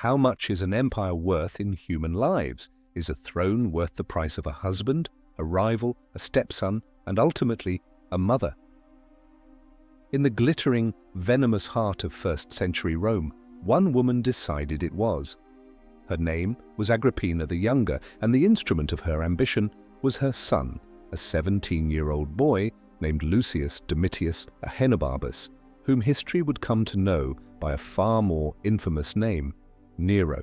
How much is an empire worth in human lives? Is a throne worth the price of a husband, a rival, a stepson, and ultimately a mother? In the glittering, venomous heart of first-century Rome, one woman decided it was. Her name was Agrippina the Younger, and the instrument of her ambition was her son, a 17-year-old boy named Lucius Domitius Ahenobarbus, whom history would come to know by a far more infamous name, Nero.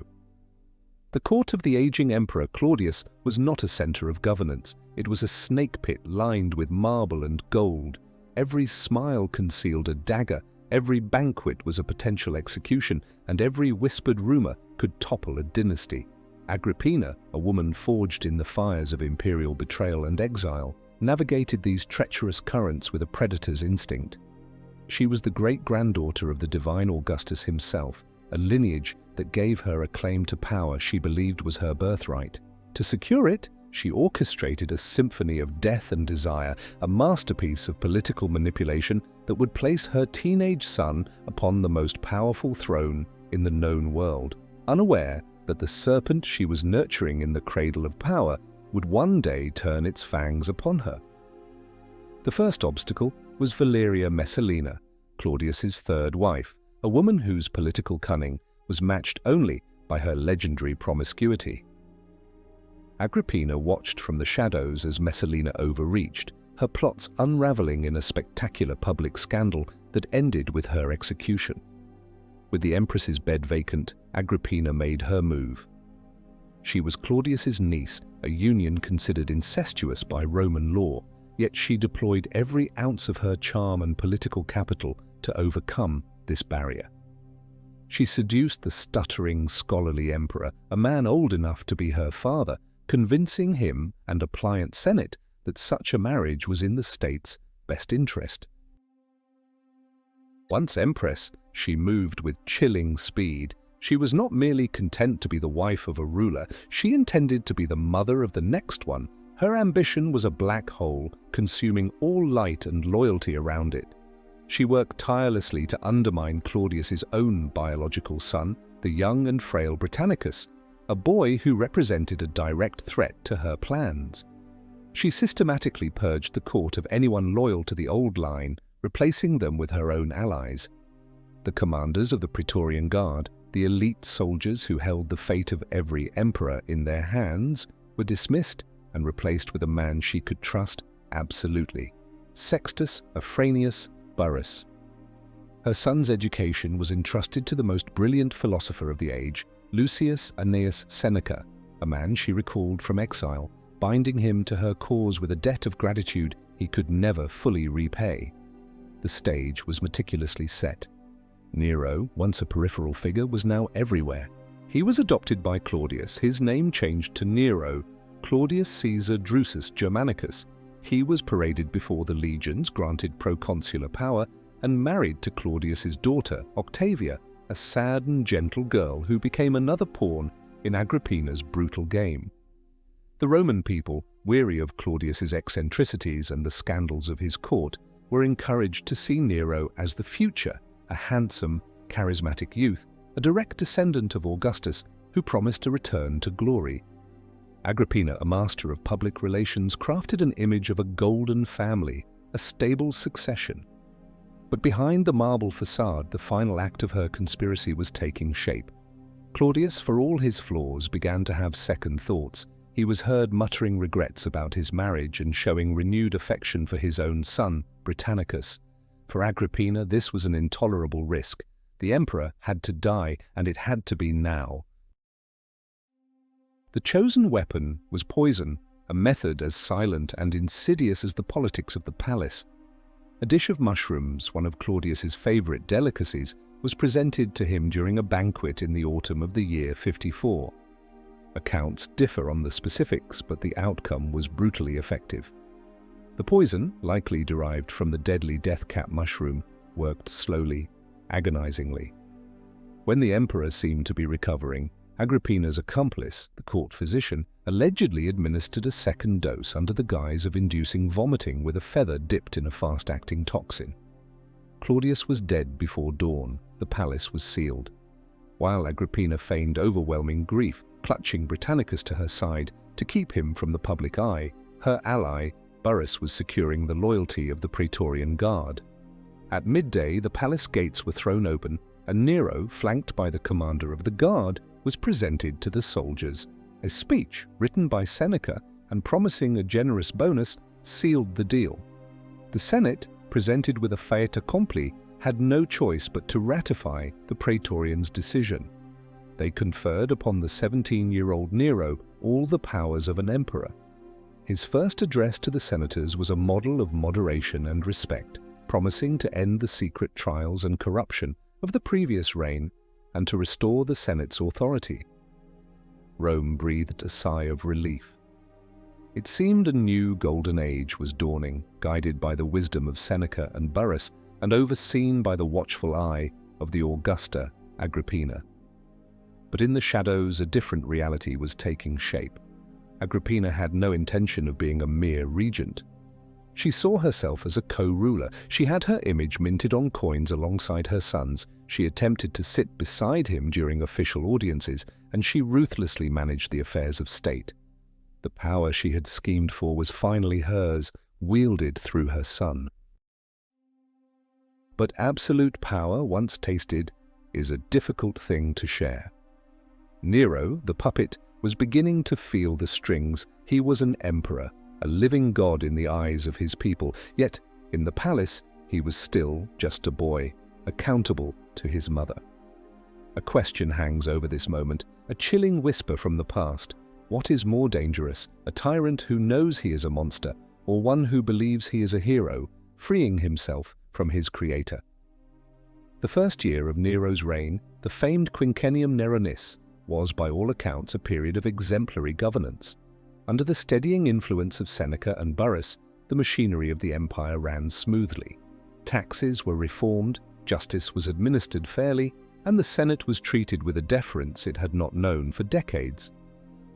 The court of the aging emperor Claudius was not a center of governance. It was a snake pit lined with marble and gold. Every smile concealed a dagger, every banquet was a potential execution, and every whispered rumor could topple a dynasty. Agrippina, a woman forged in the fires of imperial betrayal and exile, navigated these treacherous currents with a predator's instinct. She was the great-granddaughter of the divine Augustus himself, a lineage that gave her a claim to power she believed was her birthright. To secure it, she orchestrated a symphony of death and desire, a masterpiece of political manipulation that would place her teenage son upon the most powerful throne in the known world, unaware that the serpent she was nurturing in the cradle of power would one day turn its fangs upon her. The first obstacle was Valeria Messalina, Claudius's third wife, a woman whose political cunning was matched only by her legendary promiscuity. Agrippina watched from the shadows as Messalina overreached, her plots unraveling in a spectacular public scandal that ended with her execution. With the empress's bed vacant, Agrippina made her move. She was Claudius's niece, a union considered incestuous by Roman law, yet she deployed every ounce of her charm and political capital to overcome this barrier. She seduced the stuttering, scholarly emperor, a man old enough to be her father, convincing him and a pliant Senate that such a marriage was in the state's best interest. Once empress, she moved with chilling speed. She was not merely content to be the wife of a ruler, she intended to be the mother of the next one. Her ambition was a black hole, consuming all light and loyalty around it. She worked tirelessly to undermine Claudius's own biological son, the young and frail Britannicus, a boy who represented a direct threat to her plans. She systematically purged the court of anyone loyal to the old line, replacing them with her own allies. The commanders of the Praetorian Guard, the elite soldiers who held the fate of every emperor in their hands, were dismissed and replaced with a man she could trust absolutely, Sextus Afranius Burrus. Her son's education was entrusted to the most brilliant philosopher of the age, Lucius Annaeus Seneca, a man she recalled from exile, binding him to her cause with a debt of gratitude he could never fully repay. The stage was meticulously set. Nero, once a peripheral figure, was now everywhere. He was adopted by Claudius, his name changed to Nero, Claudius Caesar Drusus Germanicus. He was paraded before the legions, granted proconsular power, and married to Claudius's daughter, Octavia, a sad and gentle girl who became another pawn in Agrippina's brutal game. The Roman people, weary of Claudius's eccentricities and the scandals of his court, were encouraged to see Nero as the future, a handsome, charismatic youth, a direct descendant of Augustus who promised a return to glory. Agrippina, a master of public relations, crafted an image of a golden family, a stable succession. But behind the marble facade, the final act of her conspiracy was taking shape. Claudius, for all his flaws, began to have second thoughts. He was heard muttering regrets about his marriage and showing renewed affection for his own son, Britannicus. For Agrippina, this was an intolerable risk. The emperor had to die, and it had to be now. The chosen weapon was poison, a method as silent and insidious as the politics of the palace. A dish of mushrooms, one of Claudius's favorite delicacies, was presented to him during a banquet in the autumn of the year 54. Accounts differ on the specifics, but the outcome was brutally effective. The poison, likely derived from the deadly death-cap mushroom, worked slowly, agonizingly. When the emperor seemed to be recovering, Agrippina's accomplice, the court physician, allegedly administered a second dose under the guise of inducing vomiting with a feather dipped in a fast-acting toxin. Claudius was dead before dawn. The palace was sealed. while Agrippina feigned overwhelming grief, clutching Britannicus to her side to keep him from the public eye. Her ally, Burrus, was securing the loyalty of the Praetorian Guard. At midday, the palace gates were thrown open, and Nero, flanked by the commander of the guard, was presented to the soldiers. A speech written by Seneca and promising a generous bonus sealed the deal. The Senate, presented with a fait accompli, had no choice but to ratify the Praetorians' decision. They conferred upon the 17-year-old Nero all the powers of an emperor. His first address to the senators was a model of moderation and respect, promising to end the secret trials and corruption of the previous reign and to restore the Senate's authority. Rome breathed a sigh of relief. It seemed a new golden age was dawning, guided by the wisdom of Seneca and Burrus and overseen by the watchful eye of the Augusta Agrippina. But in the shadows, a different reality was taking shape. Agrippina had no intention of being a mere regent. She saw herself as a co-ruler. She had her image minted on coins alongside her son's. She attempted to sit beside him during official audiences, and she ruthlessly managed the affairs of state. The power she had schemed for was finally hers, wielded through her son. But absolute power, once tasted, is a difficult thing to share. Nero, the puppet, was beginning to feel the strings. He was an emperor, a living god in the eyes of his people, yet in the palace he was still just a boy, accountable to his mother. A question hangs over this moment, a chilling whisper from the past. What is more dangerous, a tyrant who knows he is a monster, or one who believes he is a hero, freeing himself from his creator? The first year of Nero's reign, the famed Quinquennium Neronis, was by all accounts a period of exemplary governance. Under the steadying influence of Seneca and Burrus, the machinery of the empire ran smoothly. Taxes were reformed, justice was administered fairly, and the Senate was treated with a deference it had not known for decades.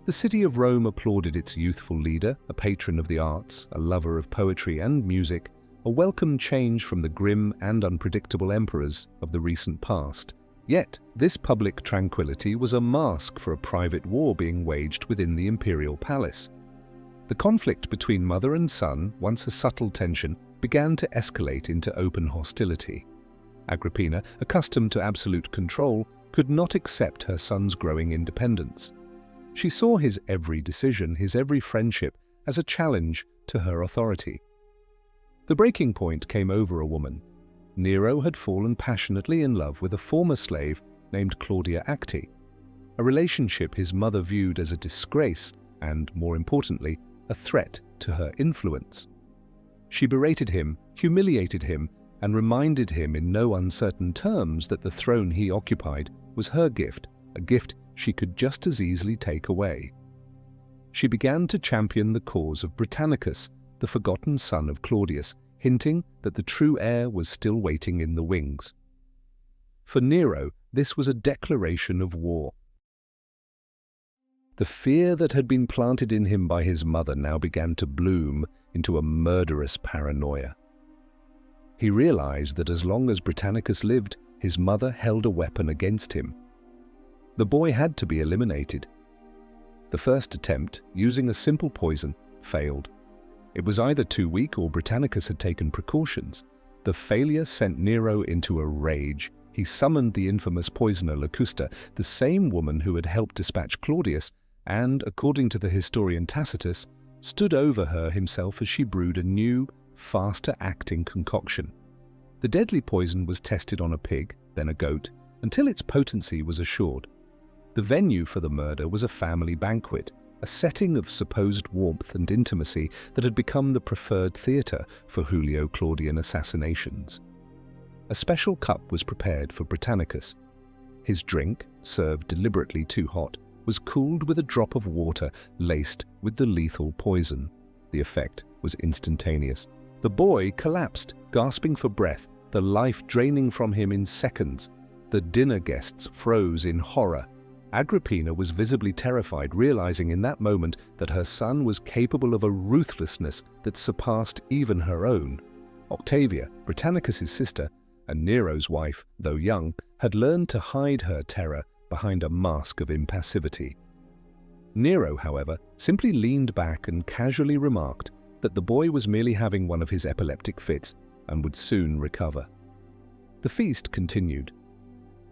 The city of Rome applauded its youthful leader, a patron of the arts, a lover of poetry and music, a welcome change from the grim and unpredictable emperors of the recent past. Yet, this public tranquility was a mask for a private war being waged within the imperial palace. The conflict between mother and son, once a subtle tension, began to escalate into open hostility. Agrippina, accustomed to absolute control, could not accept her son's growing independence. She saw his every decision, his every friendship, as a challenge to her authority. The breaking point came over a woman. Nero had fallen passionately in love with a former slave named Claudia Acti, a relationship his mother viewed as a disgrace and, more importantly, a threat to her influence. She berated him, humiliated him, and reminded him in no uncertain terms that the throne he occupied was her gift, a gift she could just as easily take away. She began to champion the cause of Britannicus, the forgotten son of Claudius, hinting that the true heir was still waiting in the wings. For Nero, this was a declaration of war. The fear that had been planted in him by his mother now began to bloom into a murderous paranoia. He realized that as long as Britannicus lived, his mother held a weapon against him. The boy had to be eliminated. The first attempt, using a simple poison, failed. It was either too weak or Britannicus had taken precautions. The failure sent Nero into a rage. He summoned the infamous poisoner Locusta, the same woman who had helped dispatch Claudius, and, according to the historian Tacitus, stood over her himself as she brewed a new, faster-acting concoction. The deadly poison was tested on a pig, then a goat, until its potency was assured. The venue for the murder was a family banquet, a setting of supposed warmth and intimacy that had become the preferred theatre for Julio-Claudian assassinations. A special cup was prepared for Britannicus. His drink, served deliberately too hot, was cooled with a drop of water laced with the lethal poison. The effect was instantaneous. The boy collapsed, gasping for breath, the life draining from him in seconds. The dinner guests froze in horror. Agrippina was visibly terrified, realizing in that moment that her son was capable of a ruthlessness that surpassed even her own. Octavia, Britannicus's sister, and Nero's wife, though young, had learned to hide her terror behind a mask of impassivity. Nero, however, simply leaned back and casually remarked that the boy was merely having one of his epileptic fits and would soon recover. The feast continued.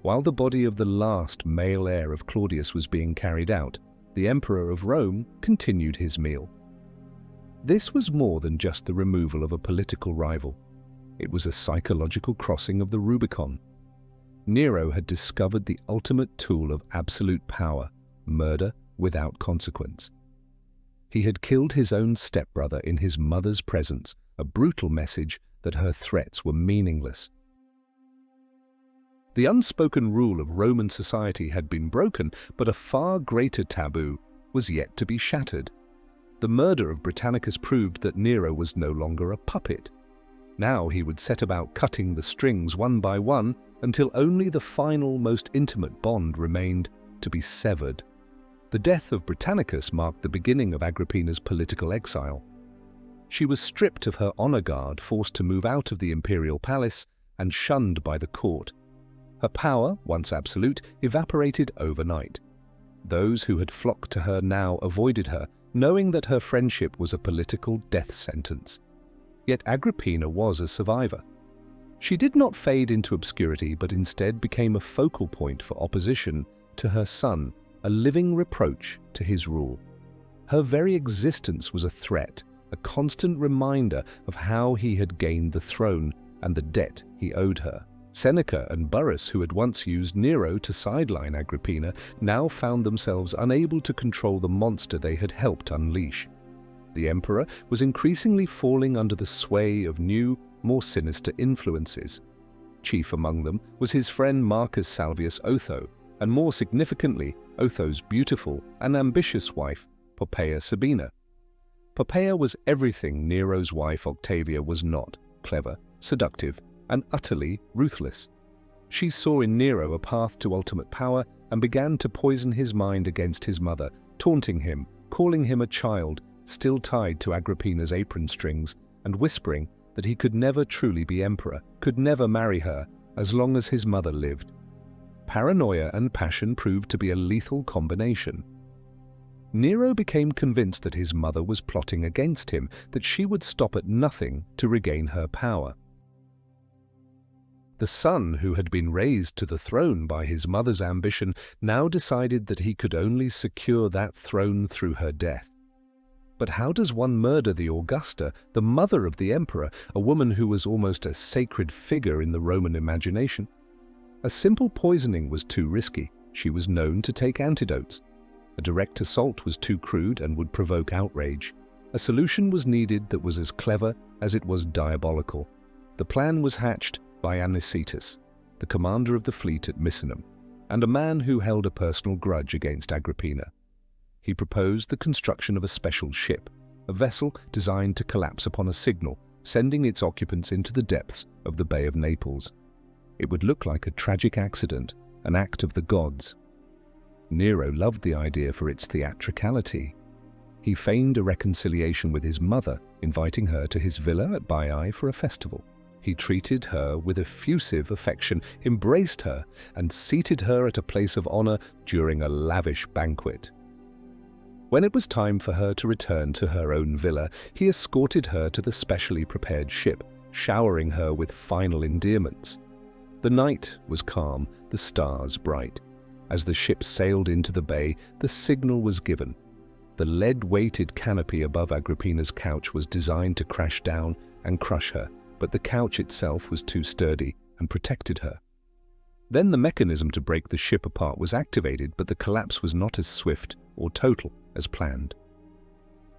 While the body of the last male heir of Claudius was being carried out, the Emperor of Rome continued his meal. This was more than just the removal of a political rival. It was a psychological crossing of the Rubicon. Nero had discovered the ultimate tool of absolute power, murder without consequence. He had killed his own stepbrother in his mother's presence, a brutal message that her threats were meaningless. The unspoken rule of Roman society had been broken, but a far greater taboo was yet to be shattered. The murder of Britannicus proved that Nero was no longer a puppet. Now he would set about cutting the strings one by one until only the final, most intimate bond remained to be severed. The death of Britannicus marked the beginning of Agrippina's political exile. She was stripped of her honor guard, forced to move out of the imperial palace, and shunned by the court. Her power, once absolute, evaporated overnight. Those who had flocked to her now avoided her, knowing that her friendship was a political death sentence. Yet Agrippina was a survivor. She did not fade into obscurity, but instead became a focal point for opposition to her son, a living reproach to his rule. Her very existence was a threat, a constant reminder of how he had gained the throne and the debt he owed her. Seneca and Burrus, who had once used Nero to sideline Agrippina, now found themselves unable to control the monster they had helped unleash. The emperor was increasingly falling under the sway of new, more sinister influences. Chief among them was his friend Marcus Salvius Otho, and more significantly, Otho's beautiful and ambitious wife, Poppaea Sabina. Poppaea was everything Nero's wife Octavia was not: clever, seductive, and utterly ruthless. She saw in Nero a path to ultimate power and began to poison his mind against his mother, taunting him, calling him a child, still tied to Agrippina's apron strings, and whispering that he could never truly be emperor, could never marry her, as long as his mother lived. Paranoia and passion proved to be a lethal combination. Nero became convinced that his mother was plotting against him, that she would stop at nothing to regain her power. The son who had been raised to the throne by his mother's ambition now decided that he could only secure that throne through her death. But how does one murder the Augusta, the mother of the emperor, a woman who was almost a sacred figure in the Roman imagination? A simple poisoning was too risky. She was known to take antidotes. A direct assault was too crude and would provoke outrage. A solution was needed that was as clever as it was diabolical. The plan was hatched by Anicetus, the commander of the fleet at Misenum, and a man who held a personal grudge against Agrippina. He proposed the construction of a special ship, a vessel designed to collapse upon a signal, sending its occupants into the depths of the Bay of Naples. It would look like a tragic accident, an act of the gods. Nero loved the idea for its theatricality. He feigned a reconciliation with his mother, inviting her to his villa at Baiae for a festival. He treated her with effusive affection, embraced her, and seated her at a place of honor during a lavish banquet. When it was time for her to return to her own villa, he escorted her to the specially prepared ship, showering her with final endearments. The night was calm, the stars bright. As the ship sailed into the bay, the signal was given. The lead-weighted canopy above Agrippina's couch was designed to crash down and crush her, but the couch itself was too sturdy and protected her. Then the mechanism to break the ship apart was activated, but the collapse was not as swift or total as planned.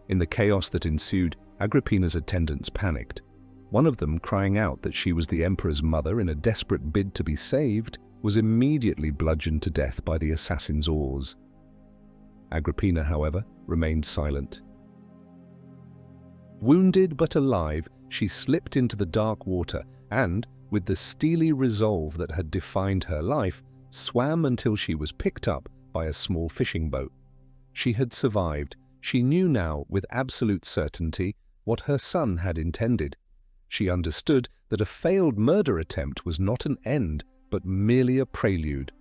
In the chaos that ensued, Agrippina's attendants panicked. One of them, crying out that she was the emperor's mother in a desperate bid to be saved, was immediately bludgeoned to death by the assassin's oars. Agrippina, however, remained silent. Wounded but alive, she slipped into the dark water and, with the steely resolve that had defined her life, swam until she was picked up by a small fishing boat. She had survived. She knew now with absolute certainty what her son had intended. She understood that a failed murder attempt was not an end, but merely a prelude.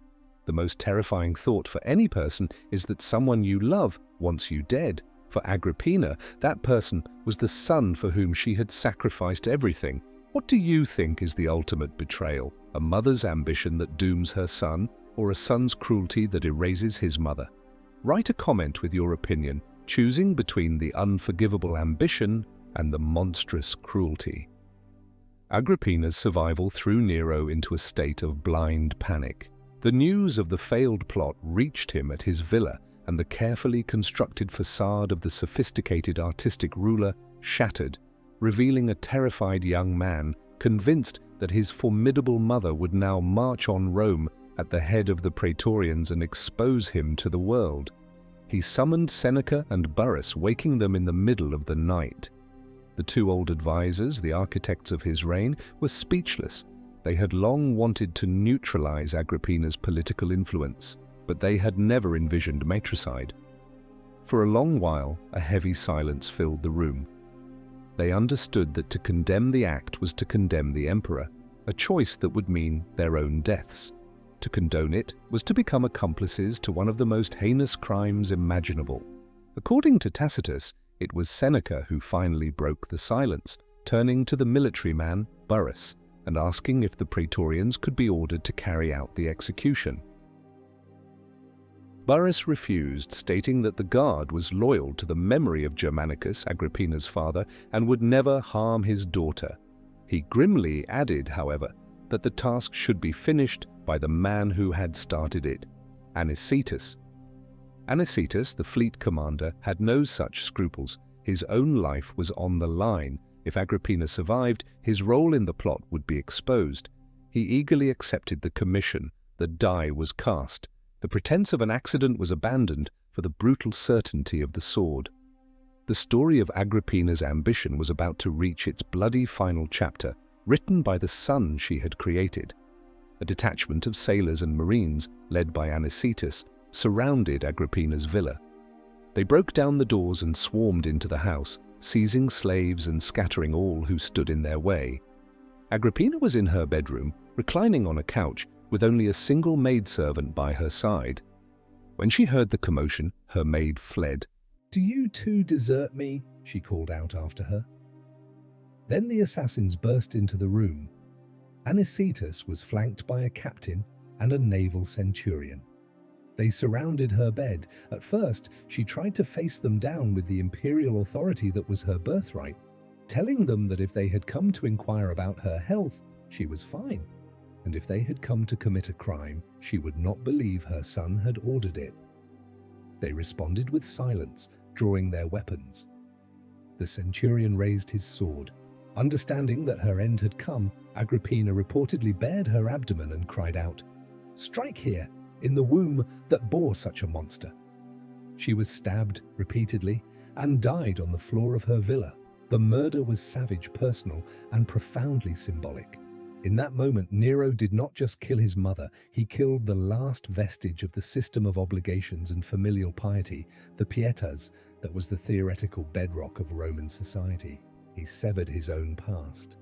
The most terrifying thought for any person is that someone you love wants you dead. For Agrippina, that person was the son for whom she had sacrificed everything. What do you think is the ultimate betrayal? A mother's ambition that dooms her son, or a son's cruelty that erases his mother? Write a comment with your opinion, choosing between the unforgivable ambition and the monstrous cruelty. Agrippina's survival threw Nero into a state of blind panic. The news of the failed plot reached him at his villa, and the carefully constructed facade of the sophisticated artistic ruler shattered, revealing a terrified young man convinced that his formidable mother would now march on Rome at the head of the praetorians and expose him to the world. He summoned Seneca and Burrus, waking them in the middle of the night. The two old advisors, the architects of his reign, were speechless. They had long wanted to neutralize Agrippina's political influence, but they had never envisioned matricide. For a long while, a heavy silence filled the room. They understood that to condemn the act was to condemn the emperor, a choice that would mean their own deaths. To condone it was to become accomplices to one of the most heinous crimes imaginable. According to Tacitus, it was Seneca who finally broke the silence, turning to the military man, Burrus, and asking if the praetorians could be ordered to carry out the execution. Burrus refused, stating that the guard was loyal to the memory of Germanicus, Agrippina's father, and would never harm his daughter. He grimly added, however, that the task should be finished by the man who had started it, Anicetus. Anicetus, the fleet commander, had no such scruples. His own life was on the line. If Agrippina survived, his role in the plot would be exposed. He eagerly accepted the commission. The die was cast. The pretense of an accident was abandoned for the brutal certainty of the sword. The story of Agrippina's ambition was about to reach its bloody final chapter, written by the son she had created. A detachment of sailors and marines, led by Anicetus, surrounded Agrippina's villa. They broke down the doors and swarmed into the house, seizing slaves and scattering all who stood in their way. Agrippina was in her bedroom, reclining on a couch, with only a single maidservant by her side. When she heard the commotion, her maid fled. "Do you too desert me?" she called out after her. Then the assassins burst into the room. Anicetus was flanked by a captain and a naval centurion. They surrounded her bed. At first, she tried to face them down with the imperial authority that was her birthright, telling them that if they had come to inquire about her health, she was fine, and if they had come to commit a crime, she would not believe her son had ordered it. They responded with silence, drawing their weapons. The centurion raised his sword. Understanding that her end had come, Agrippina reportedly bared her abdomen and cried out, "Strike here, in the womb that bore such a monster." She was stabbed repeatedly and died on the floor of her villa. The murder was savage, personal, and profoundly symbolic. In that moment, Nero did not just kill his mother, he killed the last vestige of the system of obligations and familial piety, the pietas, that was the theoretical bedrock of Roman society. He severed his own past.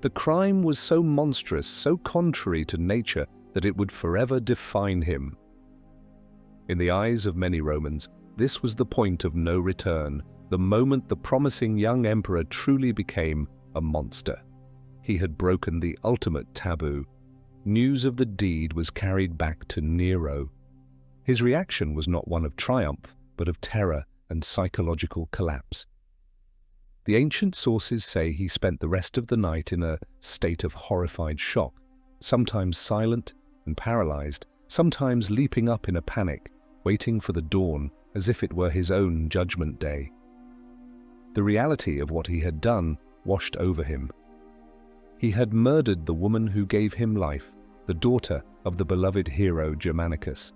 The crime was so monstrous, so contrary to nature, that it would forever define him. In the eyes of many Romans, this was the point of no return, the moment the promising young emperor truly became a monster. He had broken the ultimate taboo. News of the deed was carried back to Nero. His reaction was not one of triumph, but of terror and psychological collapse. The ancient sources say he spent the rest of the night in a state of horrified shock, sometimes silent and paralyzed, sometimes leaping up in a panic, waiting for the dawn as if it were his own judgment day. The reality of what he had done washed over him. He had murdered the woman who gave him life, the daughter of the beloved hero Germanicus.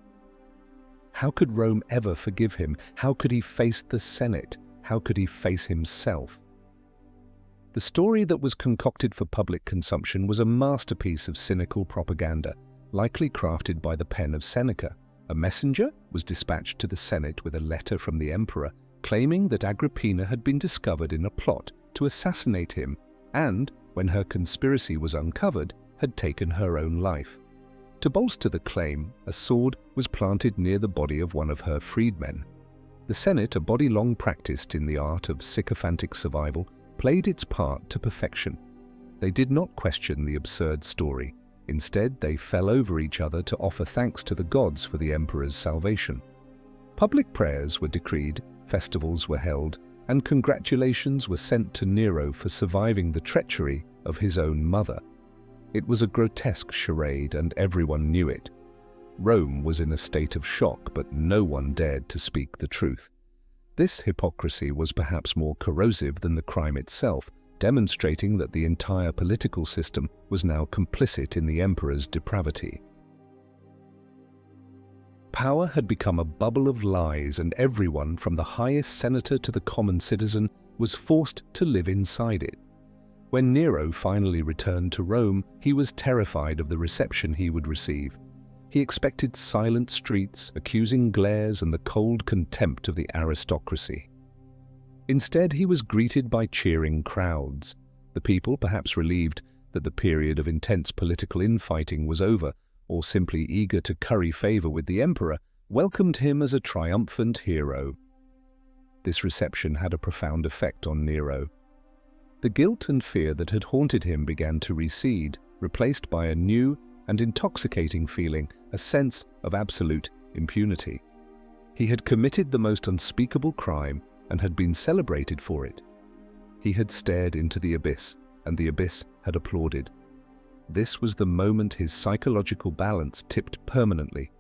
How could Rome ever forgive him? How could he face the Senate? How could he face himself? The story that was concocted for public consumption was a masterpiece of cynical propaganda, likely crafted by the pen of Seneca. A messenger was dispatched to the Senate with a letter from the emperor claiming that Agrippina had been discovered in a plot to assassinate him and, when her conspiracy was uncovered, had taken her own life. To bolster the claim, a sword was planted near the body of one of her freedmen. The Senate, a body long practiced in the art of sycophantic survival, played its part to perfection. They did not question the absurd story. Instead, they fell over each other to offer thanks to the gods for the emperor's salvation. Public prayers were decreed, festivals were held, and congratulations were sent to Nero for surviving the treachery of his own mother. It was a grotesque charade, and everyone knew it. Rome was in a state of shock, but no one dared to speak the truth. This hypocrisy was perhaps more corrosive than the crime itself, demonstrating that the entire political system was now complicit in the emperor's depravity. Power had become a bubble of lies, and everyone, from the highest senator to the common citizen, was forced to live inside it. When Nero finally returned to Rome, he was terrified of the reception he would receive. He expected silent streets, accusing glares, and the cold contempt of the aristocracy. Instead, he was greeted by cheering crowds. The people, perhaps relieved that the period of intense political infighting was over, or simply eager to curry favor with the emperor, welcomed him as a triumphant hero. This reception had a profound effect on Nero. The guilt and fear that had haunted him began to recede, replaced by a new and intoxicating feeling, a sense of absolute impunity. He had committed the most unspeakable crime and had been celebrated for it. He had stared into the abyss, and the abyss had applauded. This was the moment his psychological balance tipped permanently.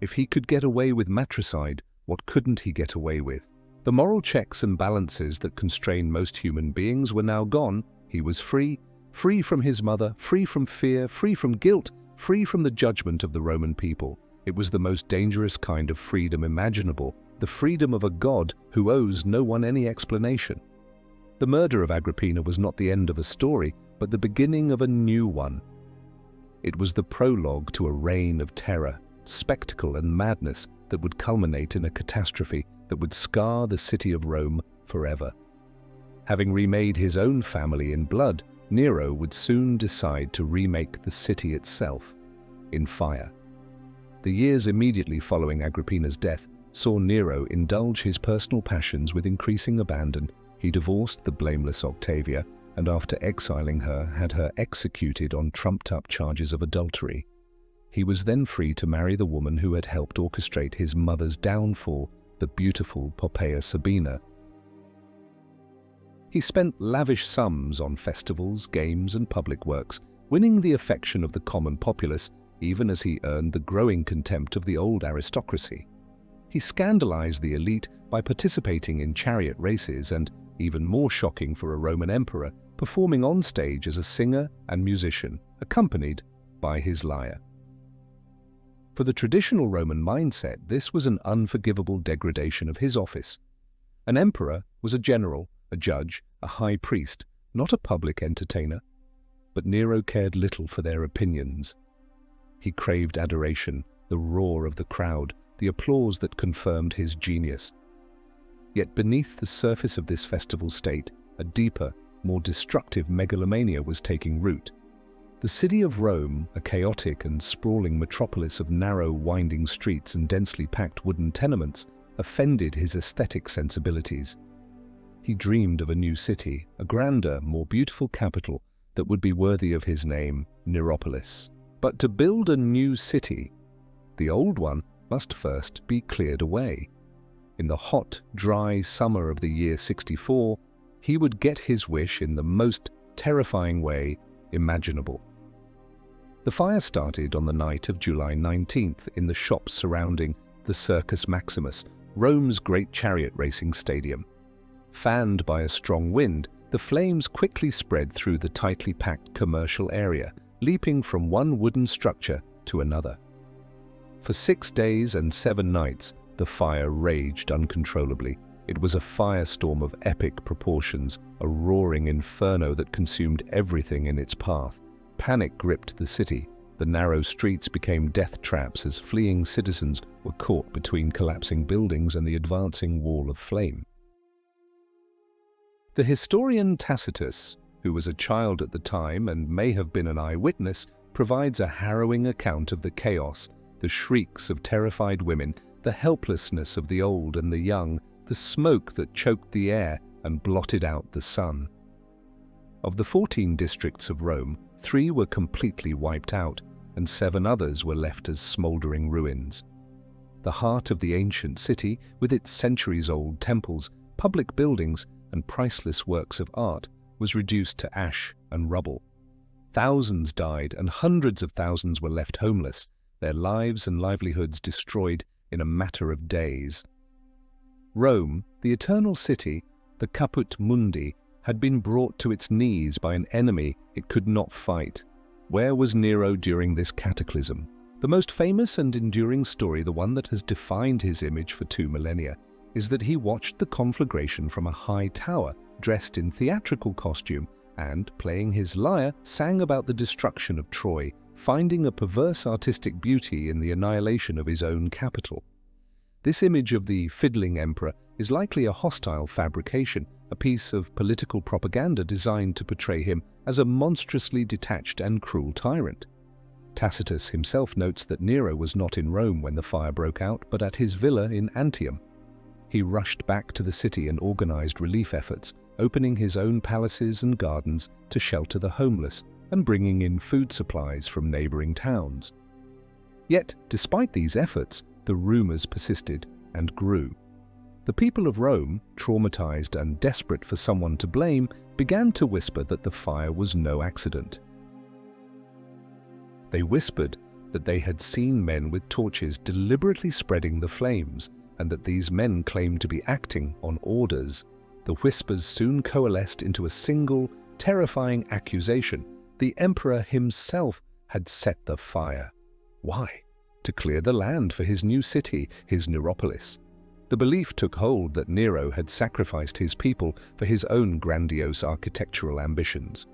If he could get away with matricide, what couldn't he get away with? The moral checks and balances that constrain most human beings were now gone. He was free, free from his mother, free from fear, free from guilt, free from the judgment of the Roman people. It was the most dangerous kind of freedom imaginable, the freedom of a god who owes no one any explanation. The murder of Agrippina was not the end of a story, but the beginning of a new one. It was the prologue to a reign of terror, spectacle, and madness that would culminate in a catastrophe that would scar the city of Rome forever. Having remade his own family in blood, Nero would soon decide to remake the city itself in fire. The years immediately following Agrippina's death saw Nero indulge his personal passions with increasing abandon. He divorced the blameless Octavia, and after exiling her, had her executed on trumped-up charges of adultery. He was then free to marry the woman who had helped orchestrate his mother's downfall, the beautiful Poppaea Sabina. He spent lavish sums on festivals, games, and public works, winning the affection of the common populace, even as he earned the growing contempt of the old aristocracy. He scandalized the elite by participating in chariot races and, even more shocking for a Roman emperor, performing on stage as a singer and musician, accompanied by his lyre. For the traditional Roman mindset, this was an unforgivable degradation of his office. An emperor was a general, a judge, a high priest, not a public entertainer. But Nero cared little for their opinions. He craved adoration, the roar of the crowd, the applause that confirmed his genius. Yet beneath the surface of this festival state, a deeper, more destructive megalomania was taking root. The city of Rome, a chaotic and sprawling metropolis of narrow, winding streets and densely packed wooden tenements, offended his aesthetic sensibilities. He dreamed of a new city, a grander, more beautiful capital that would be worthy of his name, Neropolis. But to build a new city, the old one must first be cleared away. In the hot, dry summer of the year 64, he would get his wish in the most terrifying way imaginable. The fire started on the night of July 19th in the shops surrounding the Circus Maximus, Rome's great chariot racing stadium. Fanned by a strong wind, the flames quickly spread through the tightly packed commercial area, leaping from one wooden structure to another. For 6 days and 7 nights, the fire raged uncontrollably. It was a firestorm of epic proportions, a roaring inferno that consumed everything in its path. Panic gripped the city. The narrow streets became death traps as fleeing citizens were caught between collapsing buildings and the advancing wall of flame. The historian Tacitus, who was a child at the time and may have been an eyewitness, provides a harrowing account of the chaos, the shrieks of terrified women, the helplessness of the old and the young, the smoke that choked the air and blotted out the sun. Of the 14 districts of Rome, 3 were completely wiped out, and 7 others were left as smouldering ruins. The heart of the ancient city, with its centuries-old temples, public buildings, and priceless works of art, was reduced to ash and rubble. Thousands died, and hundreds of thousands were left homeless, their lives and livelihoods destroyed in a matter of days. Rome, the eternal city, the caput mundi, had been brought to its knees by an enemy it could not fight. Where was Nero during this cataclysm? The most famous and enduring story, the one that has defined his image for 2 millennia, is that he watched the conflagration from a high tower, dressed in theatrical costume, and, playing his lyre, sang about the destruction of Troy, finding a perverse artistic beauty in the annihilation of his own capital. This image of the fiddling emperor is likely a hostile fabrication, a piece of political propaganda designed to portray him as a monstrously detached and cruel tyrant. Tacitus himself notes that Nero was not in Rome when the fire broke out, but at his villa in Antium. He rushed back to the city and organized relief efforts, opening his own palaces and gardens to shelter the homeless and bringing in food supplies from neighboring towns. Yet, despite these efforts, the rumors persisted and grew. The people of Rome, traumatized and desperate for someone to blame, began to whisper that the fire was no accident. They whispered that they had seen men with torches deliberately spreading the flames, and that these men claimed to be acting on orders. The whispers soon coalesced into a single, terrifying accusation. The emperor himself had set the fire. Why? To clear the land for his new city, his Neropolis. The belief took hold that Nero had sacrificed his people for his own grandiose architectural ambitions.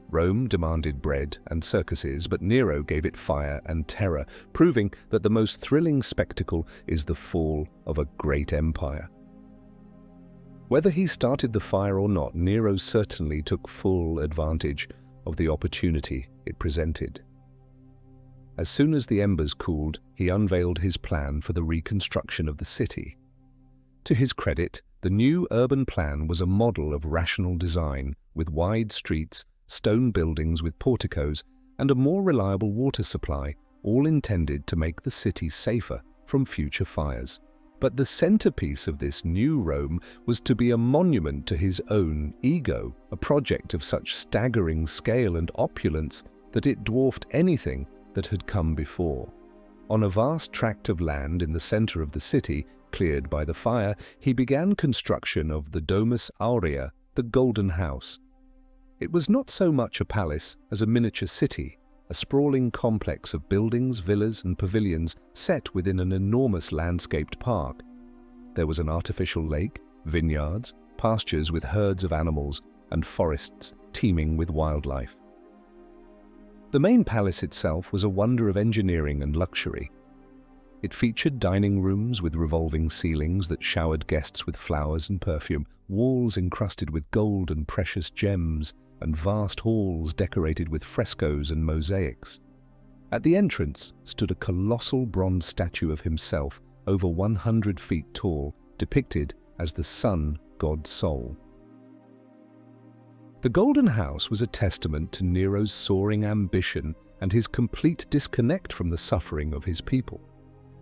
Rome demanded bread and circuses, but Nero gave it fire and terror, proving that the most thrilling spectacle is the fall of a great empire. Whether he started the fire or not, Nero certainly took full advantage of the opportunity it presented. As soon as the embers cooled, he unveiled his plan for the reconstruction of the city. To his credit, the new urban plan was a model of rational design, with wide streets, stone buildings with porticos, and a more reliable water supply, all intended to make the city safer from future fires. But the centerpiece of this new Rome was to be a monument to his own ego, a project of such staggering scale and opulence that it dwarfed anything that had come before. On a vast tract of land in the center of the city, cleared by the fire, he began construction of the Domus Aurea, the Golden House. It was not so much a palace as a miniature city, a sprawling complex of buildings, villas, and pavilions set within an enormous landscaped park. There was an artificial lake, vineyards, pastures with herds of animals, and forests teeming with wildlife. The main palace itself was a wonder of engineering and luxury. It featured dining rooms with revolving ceilings that showered guests with flowers and perfume, walls encrusted with gold and precious gems, and vast halls decorated with frescoes and mosaics. At the entrance stood a colossal bronze statue of himself, over 100 feet tall, depicted as the sun god Sol. The Golden House was a testament to Nero's soaring ambition and his complete disconnect from the suffering of his people.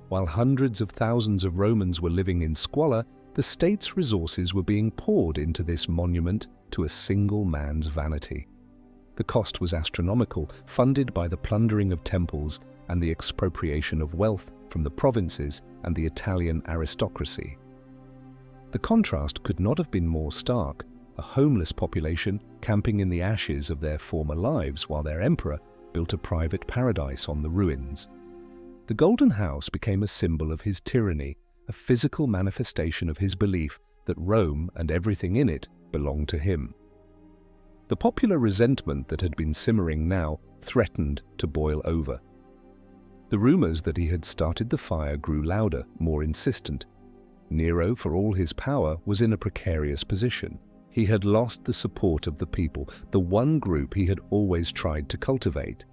While hundreds of thousands of Romans were living in squalor, the state's resources were being poured into this monument to a single man's vanity. The cost was astronomical, funded by the plundering of temples and the expropriation of wealth from the provinces and the Italian aristocracy. The contrast could not have been more stark: a homeless population camping in the ashes of their former lives while their emperor built a private paradise on the ruins. The Golden House became a symbol of his tyranny, a physical manifestation of his belief that Rome and everything in it belonged to him. The popular resentment that had been simmering now threatened to boil over. The rumors that he had started the fire grew louder, more insistent. Nero, for all his power, was in a precarious position. He had lost the support of the people, the one group he had always tried to cultivate.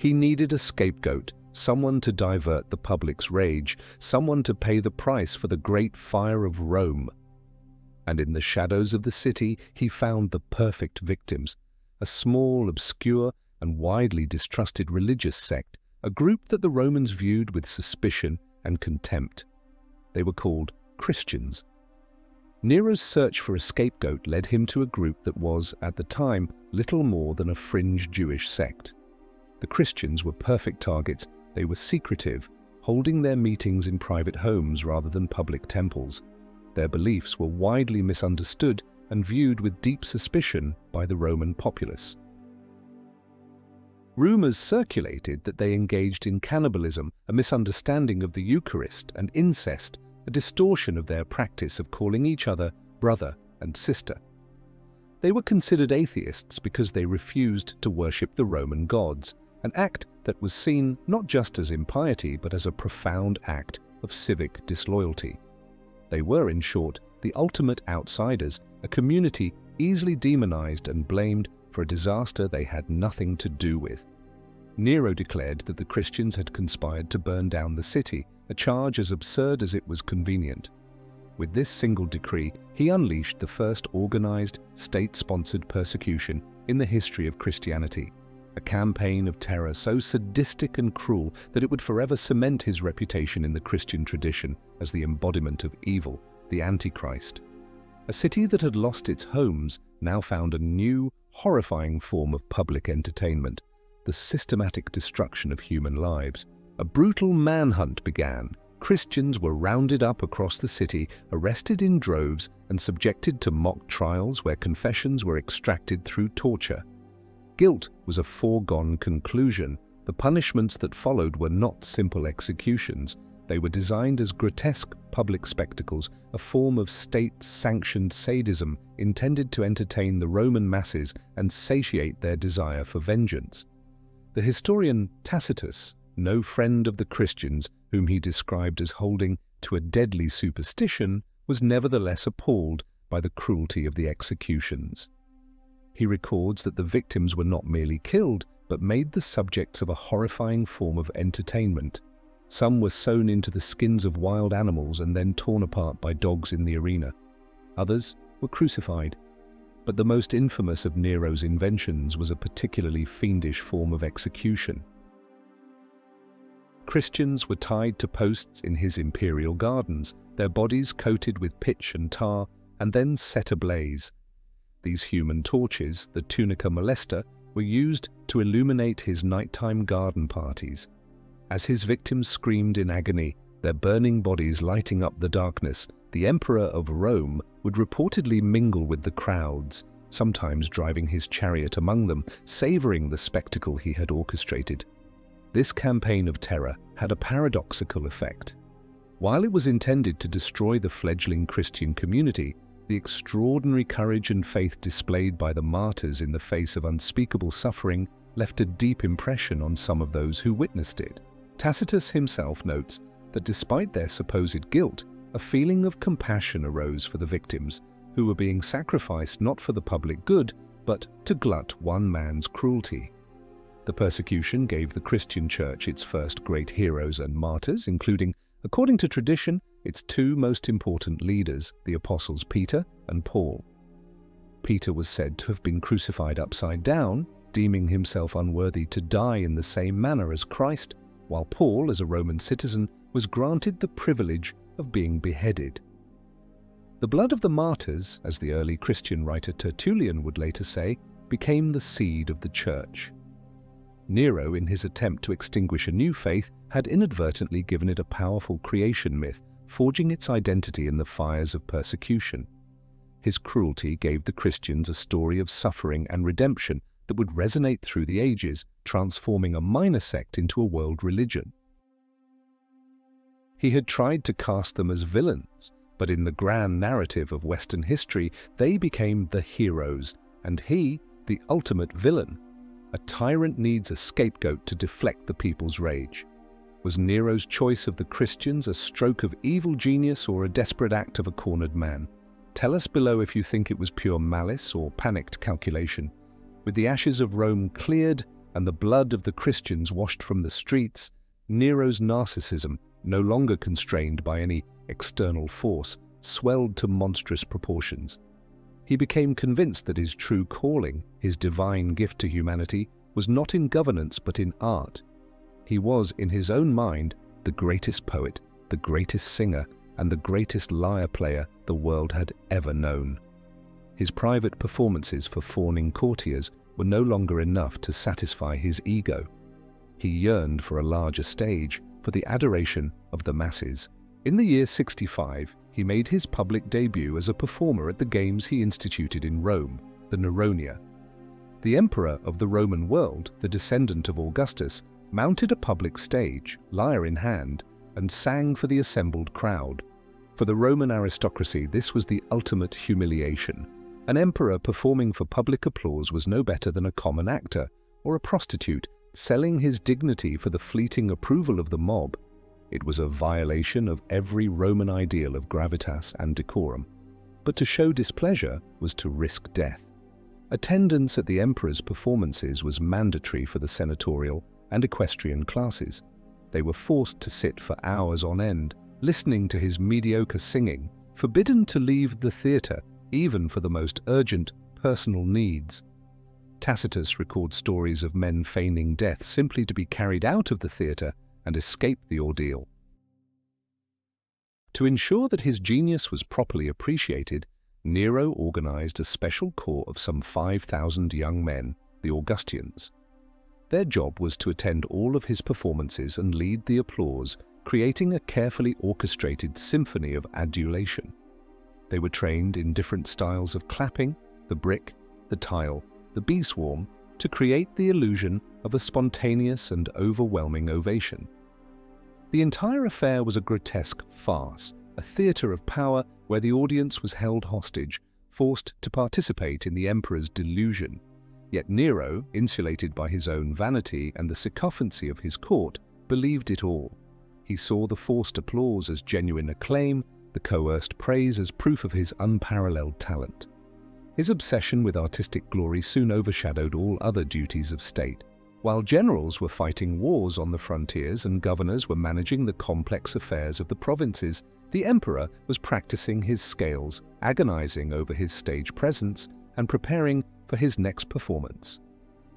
He needed a scapegoat, someone to divert the public's rage, someone to pay the price for the great fire of Rome. And in the shadows of the city he found the perfect victims, a small, obscure, and widely distrusted religious sect, a group that the Romans viewed with suspicion and contempt. They were called Christians. Nero's search for a scapegoat led him to a group that was, at the time, little more than a fringe Jewish sect. The Christians were perfect targets. They were secretive, holding their meetings in private homes rather than public temples. Their beliefs were widely misunderstood and viewed with deep suspicion by the Roman populace. Rumors circulated that they engaged in cannibalism, a misunderstanding of the Eucharist, and incest, a distortion of their practice of calling each other brother and sister. They were considered atheists because they refused to worship the Roman gods, an act that was seen not just as impiety but as a profound act of civic disloyalty. They were, in short, the ultimate outsiders, a community easily demonized and blamed for a disaster they had nothing to do with. Nero declared that the Christians had conspired to burn down the city, a charge as absurd as it was convenient. With this single decree, he unleashed the first organized, state-sponsored persecution in the history of Christianity, a campaign of terror so sadistic and cruel that it would forever cement his reputation in the Christian tradition as the embodiment of evil, the Antichrist. A city that had lost its homes now found a new, horrifying form of public entertainment, the systematic destruction of human lives. A brutal manhunt began. Christians were rounded up across the city, arrested in droves, and subjected to mock trials where confessions were extracted through torture. Guilt was a foregone conclusion. The punishments that followed were not simple executions. They were designed as grotesque public spectacles, a form of state-sanctioned sadism intended to entertain the Roman masses and satiate their desire for vengeance. The historian Tacitus, no friend of the Christians, whom he described as holding to a deadly superstition, was nevertheless appalled by the cruelty of the executions. He records that the victims were not merely killed, but made the subjects of a horrifying form of entertainment. Some were sewn into the skins of wild animals and then torn apart by dogs in the arena. Others were crucified. But the most infamous of Nero's inventions was a particularly fiendish form of execution. Christians were tied to posts in his imperial gardens, their bodies coated with pitch and tar, and then set ablaze. These human torches, the tunica molesta, were used to illuminate his nighttime garden parties. As his victims screamed in agony, their burning bodies lighting up the darkness, the Emperor of Rome would reportedly mingle with the crowds, sometimes driving his chariot among them, savoring the spectacle he had orchestrated. This campaign of terror had a paradoxical effect. While it was intended to destroy the fledgling Christian community, the extraordinary courage and faith displayed by the martyrs in the face of unspeakable suffering left a deep impression on some of those who witnessed it. Tacitus himself notes that despite their supposed guilt, a feeling of compassion arose for the victims, who were being sacrificed not for the public good, but to glut one man's cruelty. The persecution gave the Christian Church its first great heroes and martyrs, including, according to tradition, its two most important leaders, the apostles Peter and Paul. Peter was said to have been crucified upside down, deeming himself unworthy to die in the same manner as Christ, while Paul, as a Roman citizen, was granted the privilege of being beheaded. The blood of the martyrs, as the early Christian writer Tertullian would later say, became the seed of the Church. Nero, in his attempt to extinguish a new faith, had inadvertently given it a powerful creation myth, forging its identity in the fires of persecution. His cruelty gave the Christians a story of suffering and redemption that would resonate through the ages, transforming a minor sect into a world religion. He had tried to cast them as villains, but in the grand narrative of Western history, they became the heroes, and he, the ultimate villain. A tyrant needs a scapegoat to deflect the people's rage. Was Nero's choice of the Christians a stroke of evil genius or a desperate act of a cornered man? Tell us below if you think it was pure malice or panicked calculation. With the ashes of Rome cleared and the blood of the Christians washed from the streets, Nero's narcissism, no longer constrained by any external force, swelled to monstrous proportions. He became convinced that his true calling, his divine gift to humanity, was not in governance but in art. He was, in his own mind, the greatest poet, the greatest singer, and the greatest lyre player the world had ever known. His private performances for fawning courtiers were no longer enough to satisfy his ego. He yearned for a larger stage, for the adoration of the masses. In the year 65, he made his public debut as a performer at the games he instituted in Rome, the Neronia. The emperor of the Roman world, the descendant of Augustus, mounted a public stage, lyre in hand, and sang for the assembled crowd. For the Roman aristocracy, this was the ultimate humiliation. An emperor performing for public applause was no better than a common actor or a prostitute selling his dignity for the fleeting approval of the mob. It was a violation of every Roman ideal of gravitas and decorum. But to show displeasure was to risk death. Attendance at the emperor's performances was mandatory for the senatorial and equestrian classes. They were forced to sit for hours on end, listening to his mediocre singing, forbidden to leave the theatre, even for the most urgent personal needs. Tacitus records stories of men feigning death simply to be carried out of the theatre and escape the ordeal. To ensure that his genius was properly appreciated, Nero organized a special corps of some 5,000 young men, the Augustians. Their job was to attend all of his performances and lead the applause, creating a carefully orchestrated symphony of adulation. They were trained in different styles of clapping, the brick, the tile, the bee swarm, to create the illusion of a spontaneous and overwhelming ovation. The entire affair was a grotesque farce, a theatre of power where the audience was held hostage, forced to participate in the emperor's delusion. Yet Nero, insulated by his own vanity and the sycophancy of his court, believed it all. He saw the forced applause as genuine acclaim, the coerced praise as proof of his unparalleled talent. His obsession with artistic glory soon overshadowed all other duties of state. While generals were fighting wars on the frontiers and governors were managing the complex affairs of the provinces, the emperor was practicing his scales, agonizing over his stage presence, and preparing for his next performance.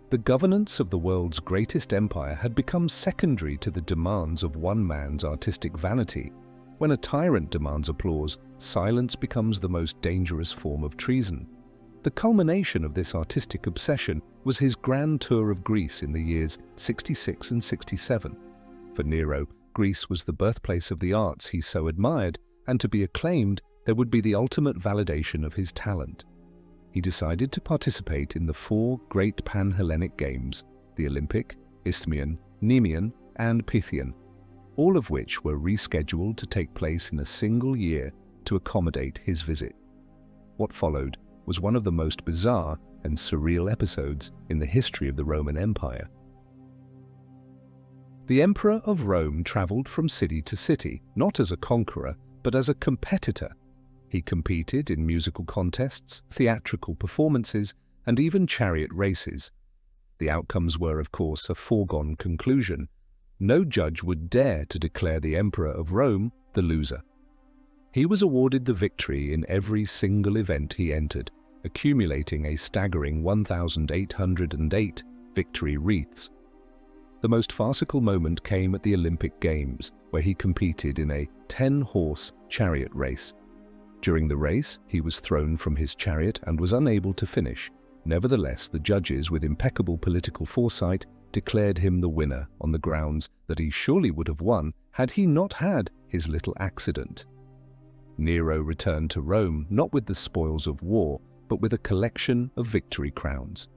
The governance of the world's greatest empire had become secondary to the demands of one man's artistic vanity. When a tyrant demands applause, silence becomes the most dangerous form of treason. The culmination of this artistic obsession was his grand tour of Greece in the years 66 and 67. For Nero, Greece was the birthplace of the arts he so admired, and to be acclaimed, there would be the ultimate validation of his talent. He decided to participate in the 4 great Pan-Hellenic games, the Olympic, Isthmian, Nemean, and Pythian, all of which were rescheduled to take place in a single year to accommodate his visit. What followed was one of the most bizarre and surreal episodes in the history of the Roman Empire. The Emperor of Rome traveled from city to city, not as a conqueror, but as a competitor. He competed in musical contests, theatrical performances, and even chariot races. The outcomes were, of course, a foregone conclusion. No judge would dare to declare the Emperor of Rome the loser. He was awarded the victory in every single event he entered, accumulating a staggering 1,808 victory wreaths. The most farcical moment came at the Olympic Games, where he competed in a 10-horse chariot race. During the race, he was thrown from his chariot and was unable to finish. Nevertheless, the judges, with impeccable political foresight, declared him the winner on the grounds that he surely would have won had he not had his little accident. Nero returned to Rome not with the spoils of war, but with a collection of victory crowns.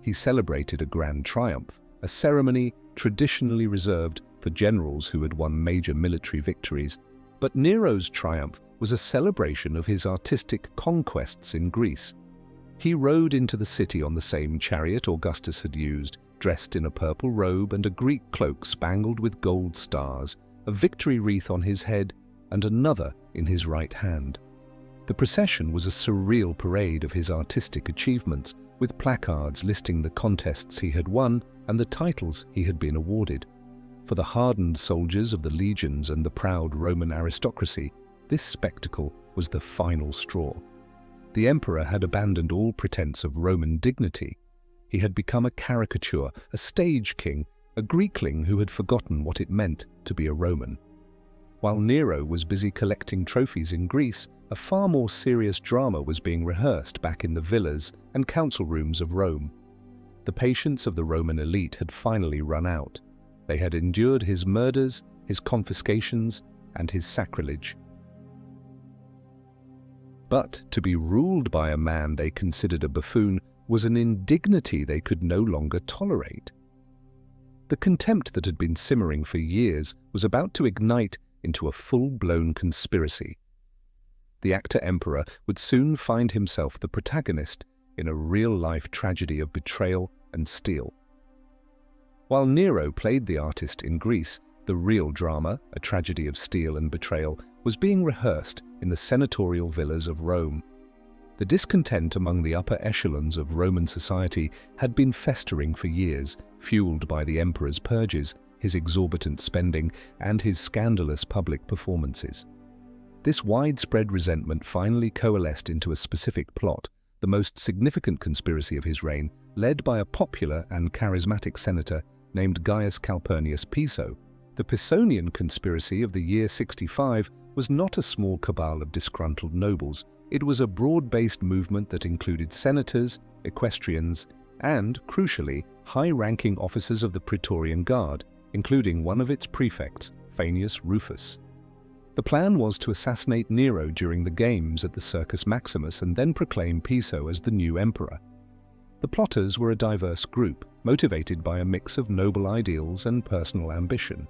He celebrated a grand triumph, a ceremony traditionally reserved for generals who had won major military victories. But Nero's triumph was a celebration of his artistic conquests in Greece. He rode into the city on the same chariot Augustus had used, dressed in a purple robe and a Greek cloak spangled with gold stars, a victory wreath on his head and another in his right hand. The procession was a surreal parade of his artistic achievements, with placards listing the contests he had won and the titles he had been awarded. For the hardened soldiers of the legions and the proud Roman aristocracy, this spectacle was the final straw. The emperor had abandoned all pretense of Roman dignity. He had become a caricature, a stage king, a Greekling who had forgotten what it meant to be a Roman. While Nero was busy collecting trophies in Greece, a far more serious drama was being rehearsed back in the villas and council rooms of Rome. The patience of the Roman elite had finally run out. They had endured his murders, his confiscations, and his sacrilege. But to be ruled by a man they considered a buffoon was an indignity they could no longer tolerate. The contempt that had been simmering for years was about to ignite into a full-blown conspiracy. The actor-emperor would soon find himself the protagonist in a real-life tragedy of betrayal and steel. While Nero played the artist in Greece, the real drama, a tragedy of steel and betrayal, was being rehearsed in the senatorial villas of Rome. The discontent among the upper echelons of Roman society had been festering for years, fueled by the emperor's purges, his exorbitant spending, and his scandalous public performances. This widespread resentment finally coalesced into a specific plot, the most significant conspiracy of his reign, led by a popular and charismatic senator named Gaius Calpurnius Piso. The Pisonian conspiracy of the year 65 was not a small cabal of disgruntled nobles. It was a broad-based movement that included senators, equestrians, and, crucially, high-ranking officers of the Praetorian Guard, including one of its prefects, Faenius Rufus. The plan was to assassinate Nero during the games at the Circus Maximus and then proclaim Piso as the new emperor. The plotters were a diverse group, motivated by a mix of noble ideals and personal ambition.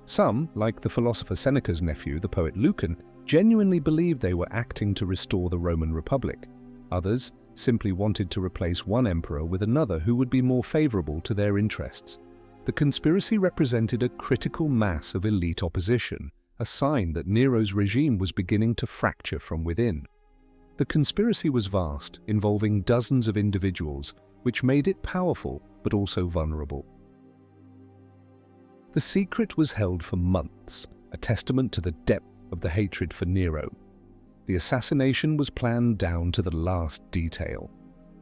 Some, like the philosopher Seneca's nephew, the poet Lucan, genuinely believed they were acting to restore the Roman Republic. Others simply wanted to replace one emperor with another who would be more favorable to their interests. The conspiracy represented a critical mass of elite opposition, a sign that Nero's regime was beginning to fracture from within. The conspiracy was vast, involving dozens of individuals, which made it powerful but also vulnerable. The secret was held for months, a testament to the depth of the hatred for Nero. The assassination was planned down to the last detail.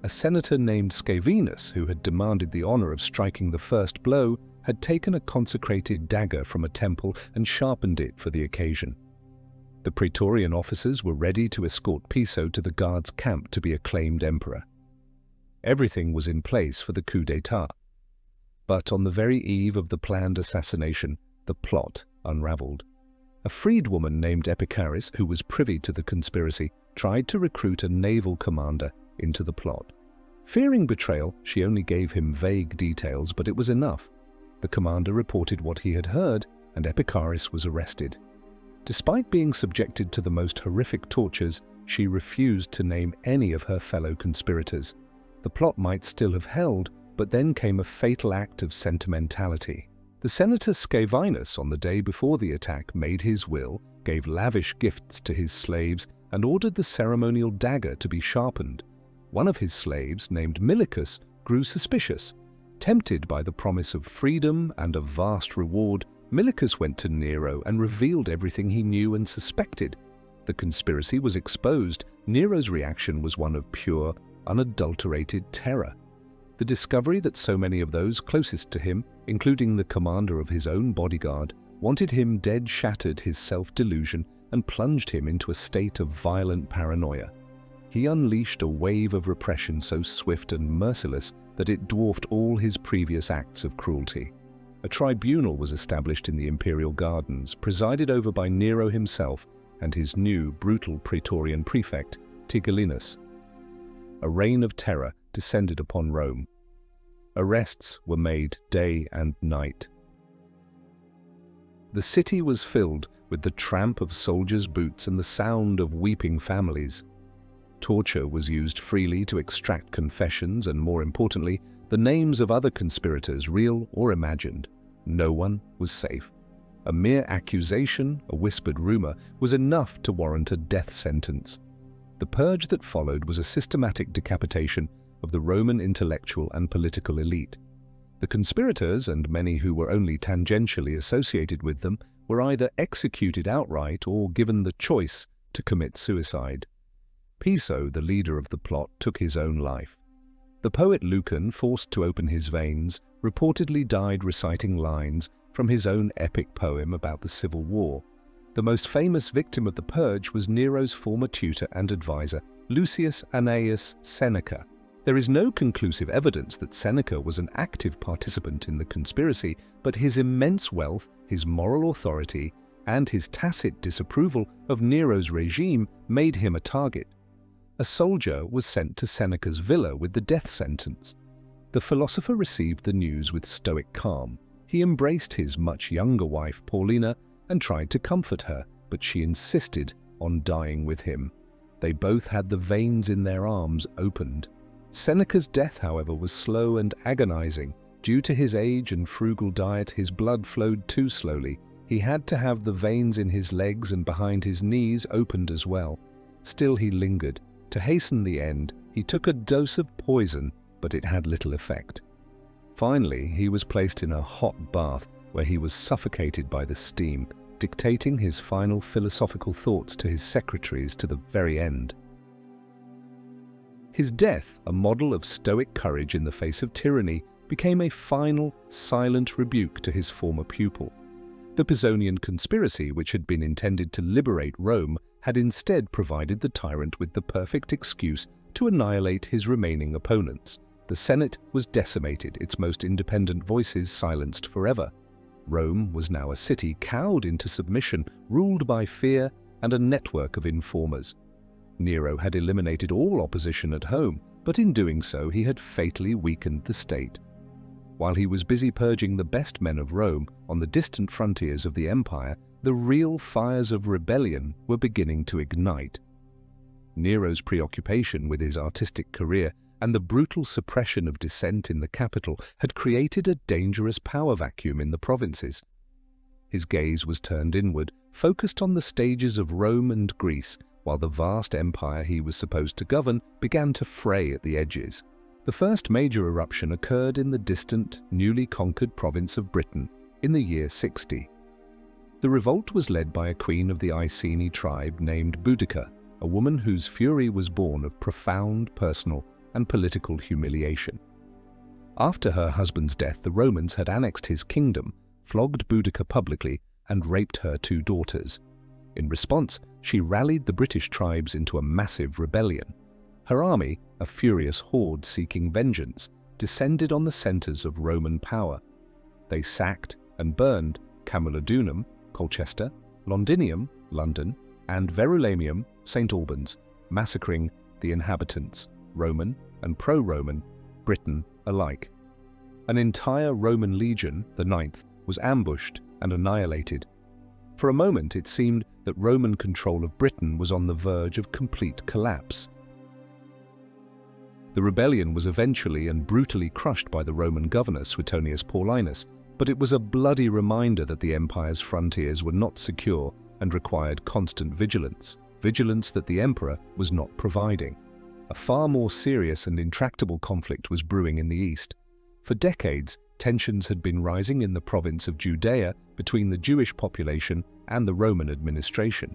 A senator named Scaevenus, who had demanded the honor of striking the first blow, had taken a consecrated dagger from a temple and sharpened it for the occasion. The Praetorian officers were ready to escort Piso to the guard's camp to be acclaimed emperor. Everything was in place for the coup d'état. But on the very eve of the planned assassination, the plot unraveled. A freedwoman named Epicharis, who was privy to the conspiracy, tried to recruit a naval commander into the plot. Fearing betrayal, she only gave him vague details, but it was enough. The commander reported what he had heard, and Epicharis was arrested. Despite being subjected to the most horrific tortures, she refused to name any of her fellow conspirators. The plot might still have held, but then came a fatal act of sentimentality. The senator Scaevenus, on the day before the attack, made his will, gave lavish gifts to his slaves, and ordered the ceremonial dagger to be sharpened. One of his slaves, named Milicus, grew suspicious. Tempted by the promise of freedom and a vast reward, Milicus went to Nero and revealed everything he knew and suspected. The conspiracy was exposed. Nero's reaction was one of pure, unadulterated terror. The discovery that so many of those closest to him, including the commander of his own bodyguard, wanted him dead shattered his self-delusion and plunged him into a state of violent paranoia. He unleashed a wave of repression so swift and merciless that it dwarfed all his previous acts of cruelty. A tribunal was established in the imperial gardens, presided over by Nero himself and his new brutal Praetorian prefect, Tigellinus. A reign of terror descended upon Rome. Arrests were made day and night. The city was filled with the tramp of soldiers' boots and the sound of weeping families. Torture was used freely to extract confessions and, more importantly, the names of other conspirators, real or imagined. No one was safe. A mere accusation, a whispered rumor, was enough to warrant a death sentence. The purge that followed was a systematic decapitation of the Roman intellectual and political elite. The conspirators, and many who were only tangentially associated with them, were either executed outright or given the choice to commit suicide. Piso, the leader of the plot, took his own life. The poet Lucan, forced to open his veins, reportedly died reciting lines from his own epic poem about the civil war. The most famous victim of the purge was Nero's former tutor and advisor, Lucius Annaeus Seneca. There is no conclusive evidence that Seneca was an active participant in the conspiracy, but his immense wealth, his moral authority, and his tacit disapproval of Nero's regime made him a target. A soldier was sent to Seneca's villa with the death sentence. The philosopher received the news with stoic calm. He embraced his much younger wife, Paulina, and tried to comfort her, but she insisted on dying with him. They both had the veins in their arms opened. Seneca's death, however, was slow and agonizing. Due to his age and frugal diet, his blood flowed too slowly. He had to have the veins in his legs and behind his knees opened as well. Still he lingered. To hasten the end, he took a dose of poison, but it had little effect. Finally, he was placed in a hot bath where he was suffocated by the steam, dictating his final philosophical thoughts to his secretaries to the very end. His death, a model of stoic courage in the face of tyranny, became a final, silent rebuke to his former pupil. The Pisonian conspiracy, which had been intended to liberate Rome, had instead provided the tyrant with the perfect excuse to annihilate his remaining opponents. The Senate was decimated, its most independent voices silenced forever. Rome was now a city cowed into submission, ruled by fear and a network of informers. Nero had eliminated all opposition at home, but in doing so he had fatally weakened the state. While he was busy purging the best men of Rome on the distant frontiers of the empire, the real fires of rebellion were beginning to ignite. Nero's preoccupation with his artistic career and the brutal suppression of dissent in the capital had created a dangerous power vacuum in the provinces. His gaze was turned inward, focused on the stages of Rome and Greece, while the vast empire he was supposed to govern began to fray at the edges. The first major eruption occurred in the distant, newly conquered province of Britain in the year 60. The revolt was led by a queen of the Iceni tribe named Boudica, a woman whose fury was born of profound personal and political humiliation. After her husband's death, the Romans had annexed his kingdom, flogged Boudica publicly, and raped her 2 daughters. In response, she rallied the British tribes into a massive rebellion. Her army, a furious horde seeking vengeance, descended on the centers of Roman power. They sacked and burned Camulodunum, Colchester, Londinium, London, and Verulamium, St. Albans, massacring the inhabitants, Roman and pro-Roman, Britain alike. An entire Roman legion, the 9th, was ambushed and annihilated. For a moment it seemed that Roman control of Britain was on the verge of complete collapse. The rebellion was eventually and brutally crushed by the Roman governor Suetonius Paulinus, but it was a bloody reminder that the empire's frontiers were not secure and required constant vigilance, vigilance that the emperor was not providing. A far more serious and intractable conflict was brewing in the east. For decades, tensions had been rising in the province of Judea between the Jewish population and the Roman administration.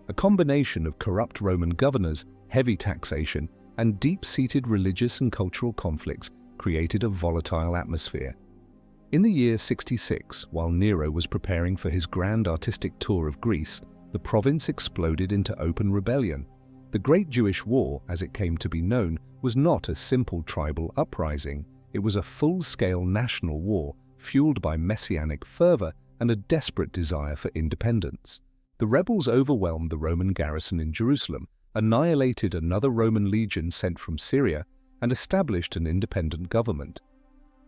A combination of corrupt Roman governors, heavy taxation, and deep-seated religious and cultural conflicts created a volatile atmosphere. In the year 66, while Nero was preparing for his grand artistic tour of Greece, the province exploded into open rebellion. The Great Jewish War, as it came to be known, was not a simple tribal uprising. It was a full-scale national war, fueled by messianic fervor and a desperate desire for independence. The rebels overwhelmed the Roman garrison in Jerusalem, annihilated another Roman legion sent from Syria, and established an independent government.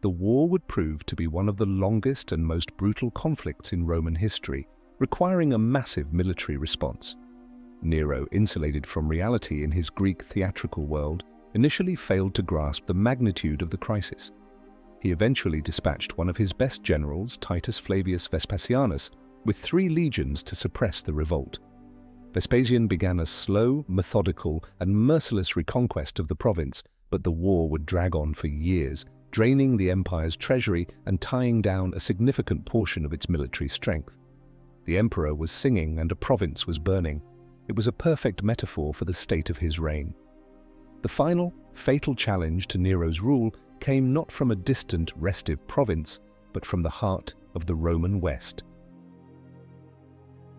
The war would prove to be one of the longest and most brutal conflicts in Roman history, requiring a massive military response. Nero, insulated from reality in his Greek theatrical world, initially failed to grasp the magnitude of the crisis. He eventually dispatched one of his best generals, Titus Flavius Vespasianus, with 3 legions to suppress the revolt. Vespasian began a slow, methodical, and merciless reconquest of the province, but the war would drag on for years, draining the empire's treasury and tying down a significant portion of its military strength. The emperor was singing and a province was burning. It was a perfect metaphor for the state of his reign. The final, fatal challenge to Nero's rule came not from a distant, restive province, but from the heart of the Roman West.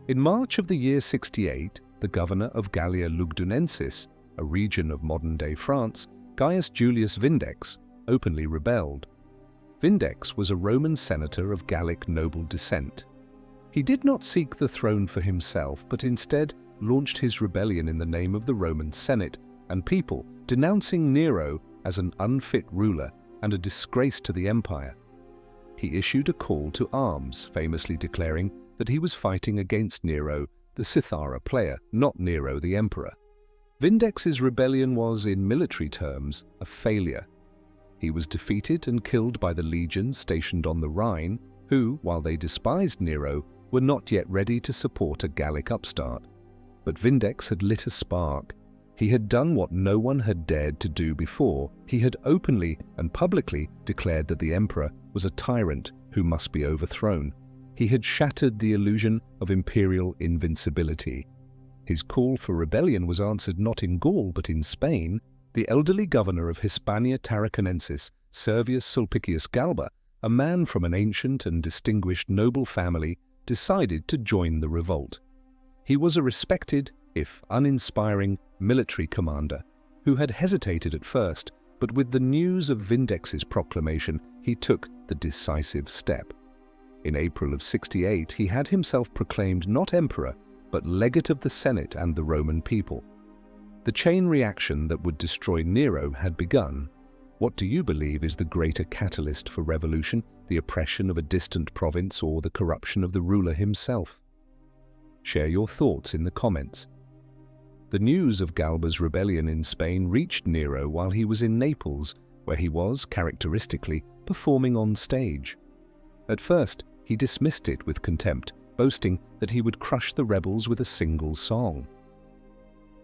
In March of the year 68, the governor of Gallia Lugdunensis, a region of modern-day France, Gaius Julius Vindex, openly rebelled. Vindex was a Roman senator of Gallic noble descent. He did not seek the throne for himself, but instead launched his rebellion in the name of the Roman Senate and people, denouncing Nero as an unfit ruler and a disgrace to the empire. He issued a call to arms, famously declaring that he was fighting against Nero, the cithara player, not Nero the emperor. Vindex's rebellion was, in military terms, a failure. He was defeated and killed by the legions stationed on the Rhine, who, while they despised Nero, were not yet ready to support a Gallic upstart. But Vindex had lit a spark. He had done what no one had dared to do before. He had openly and publicly declared that the emperor was a tyrant who must be overthrown. He had shattered the illusion of imperial invincibility. His call for rebellion was answered not in Gaul but in Spain. The elderly governor of Hispania Tarraconensis, Servius Sulpicius Galba, a man from an ancient and distinguished noble family, decided to join the revolt. He was a respected, if uninspiring, military commander who had hesitated at first, but with the news of Vindex's proclamation, he took the decisive step. In April of 68, he had himself proclaimed not emperor, but legate of the Senate and the Roman people. The chain reaction that would destroy Nero had begun. What do you believe is the greater catalyst for revolution, the oppression of a distant province or the corruption of the ruler himself? Share your thoughts in the comments. The news of Galba's rebellion in Spain reached Nero while he was in Naples, where he was, characteristically, performing on stage. At first, he dismissed it with contempt, boasting that he would crush the rebels with a single song.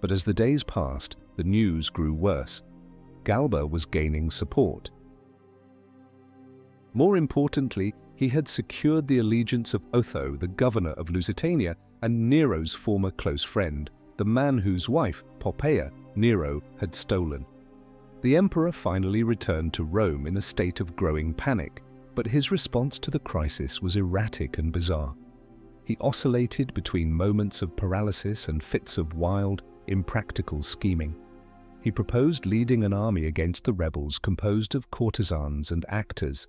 But as the days passed, the news grew worse. Galba was gaining support. More importantly, he had secured the allegiance of Otho, the governor of Lusitania, and Nero's former close friend, the man whose wife, Poppaea, Nero had stolen. The emperor finally returned to Rome in a state of growing panic, but his response to the crisis was erratic and bizarre. He oscillated between moments of paralysis and fits of wild, impractical scheming. He proposed leading an army against the rebels composed of courtesans and actors.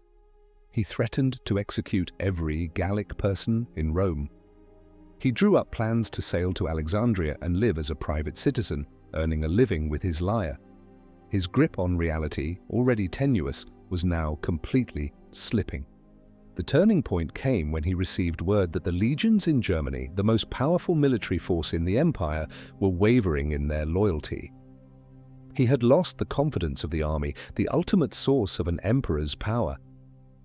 He threatened to execute every Gallic person in Rome. He drew up plans to sail to Alexandria and live as a private citizen, earning a living with his lyre. His grip on reality, already tenuous, was now completely slipping. The turning point came when he received word that the legions in Germany, the most powerful military force in the empire, were wavering in their loyalty. He had lost the confidence of the army, the ultimate source of an emperor's power.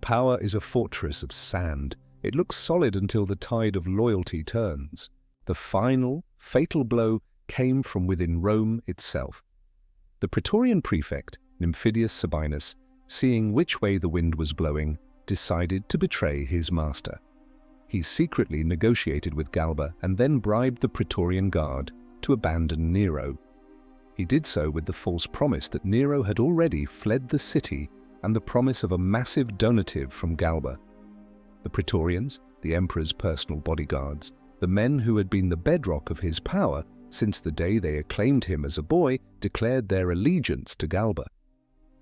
Power is a fortress of sand. It looks solid until the tide of loyalty turns. The final, fatal blow came from within Rome itself. The Praetorian prefect, Nymphidius Sabinus, seeing which way the wind was blowing, decided to betray his master. He secretly negotiated with Galba and then bribed the Praetorian Guard to abandon Nero. He did so with the false promise that Nero had already fled the city and the promise of a massive donative from Galba. The Praetorians, the emperor's personal bodyguards, the men who had been the bedrock of his power since the day they acclaimed him as a boy, declared their allegiance to Galba.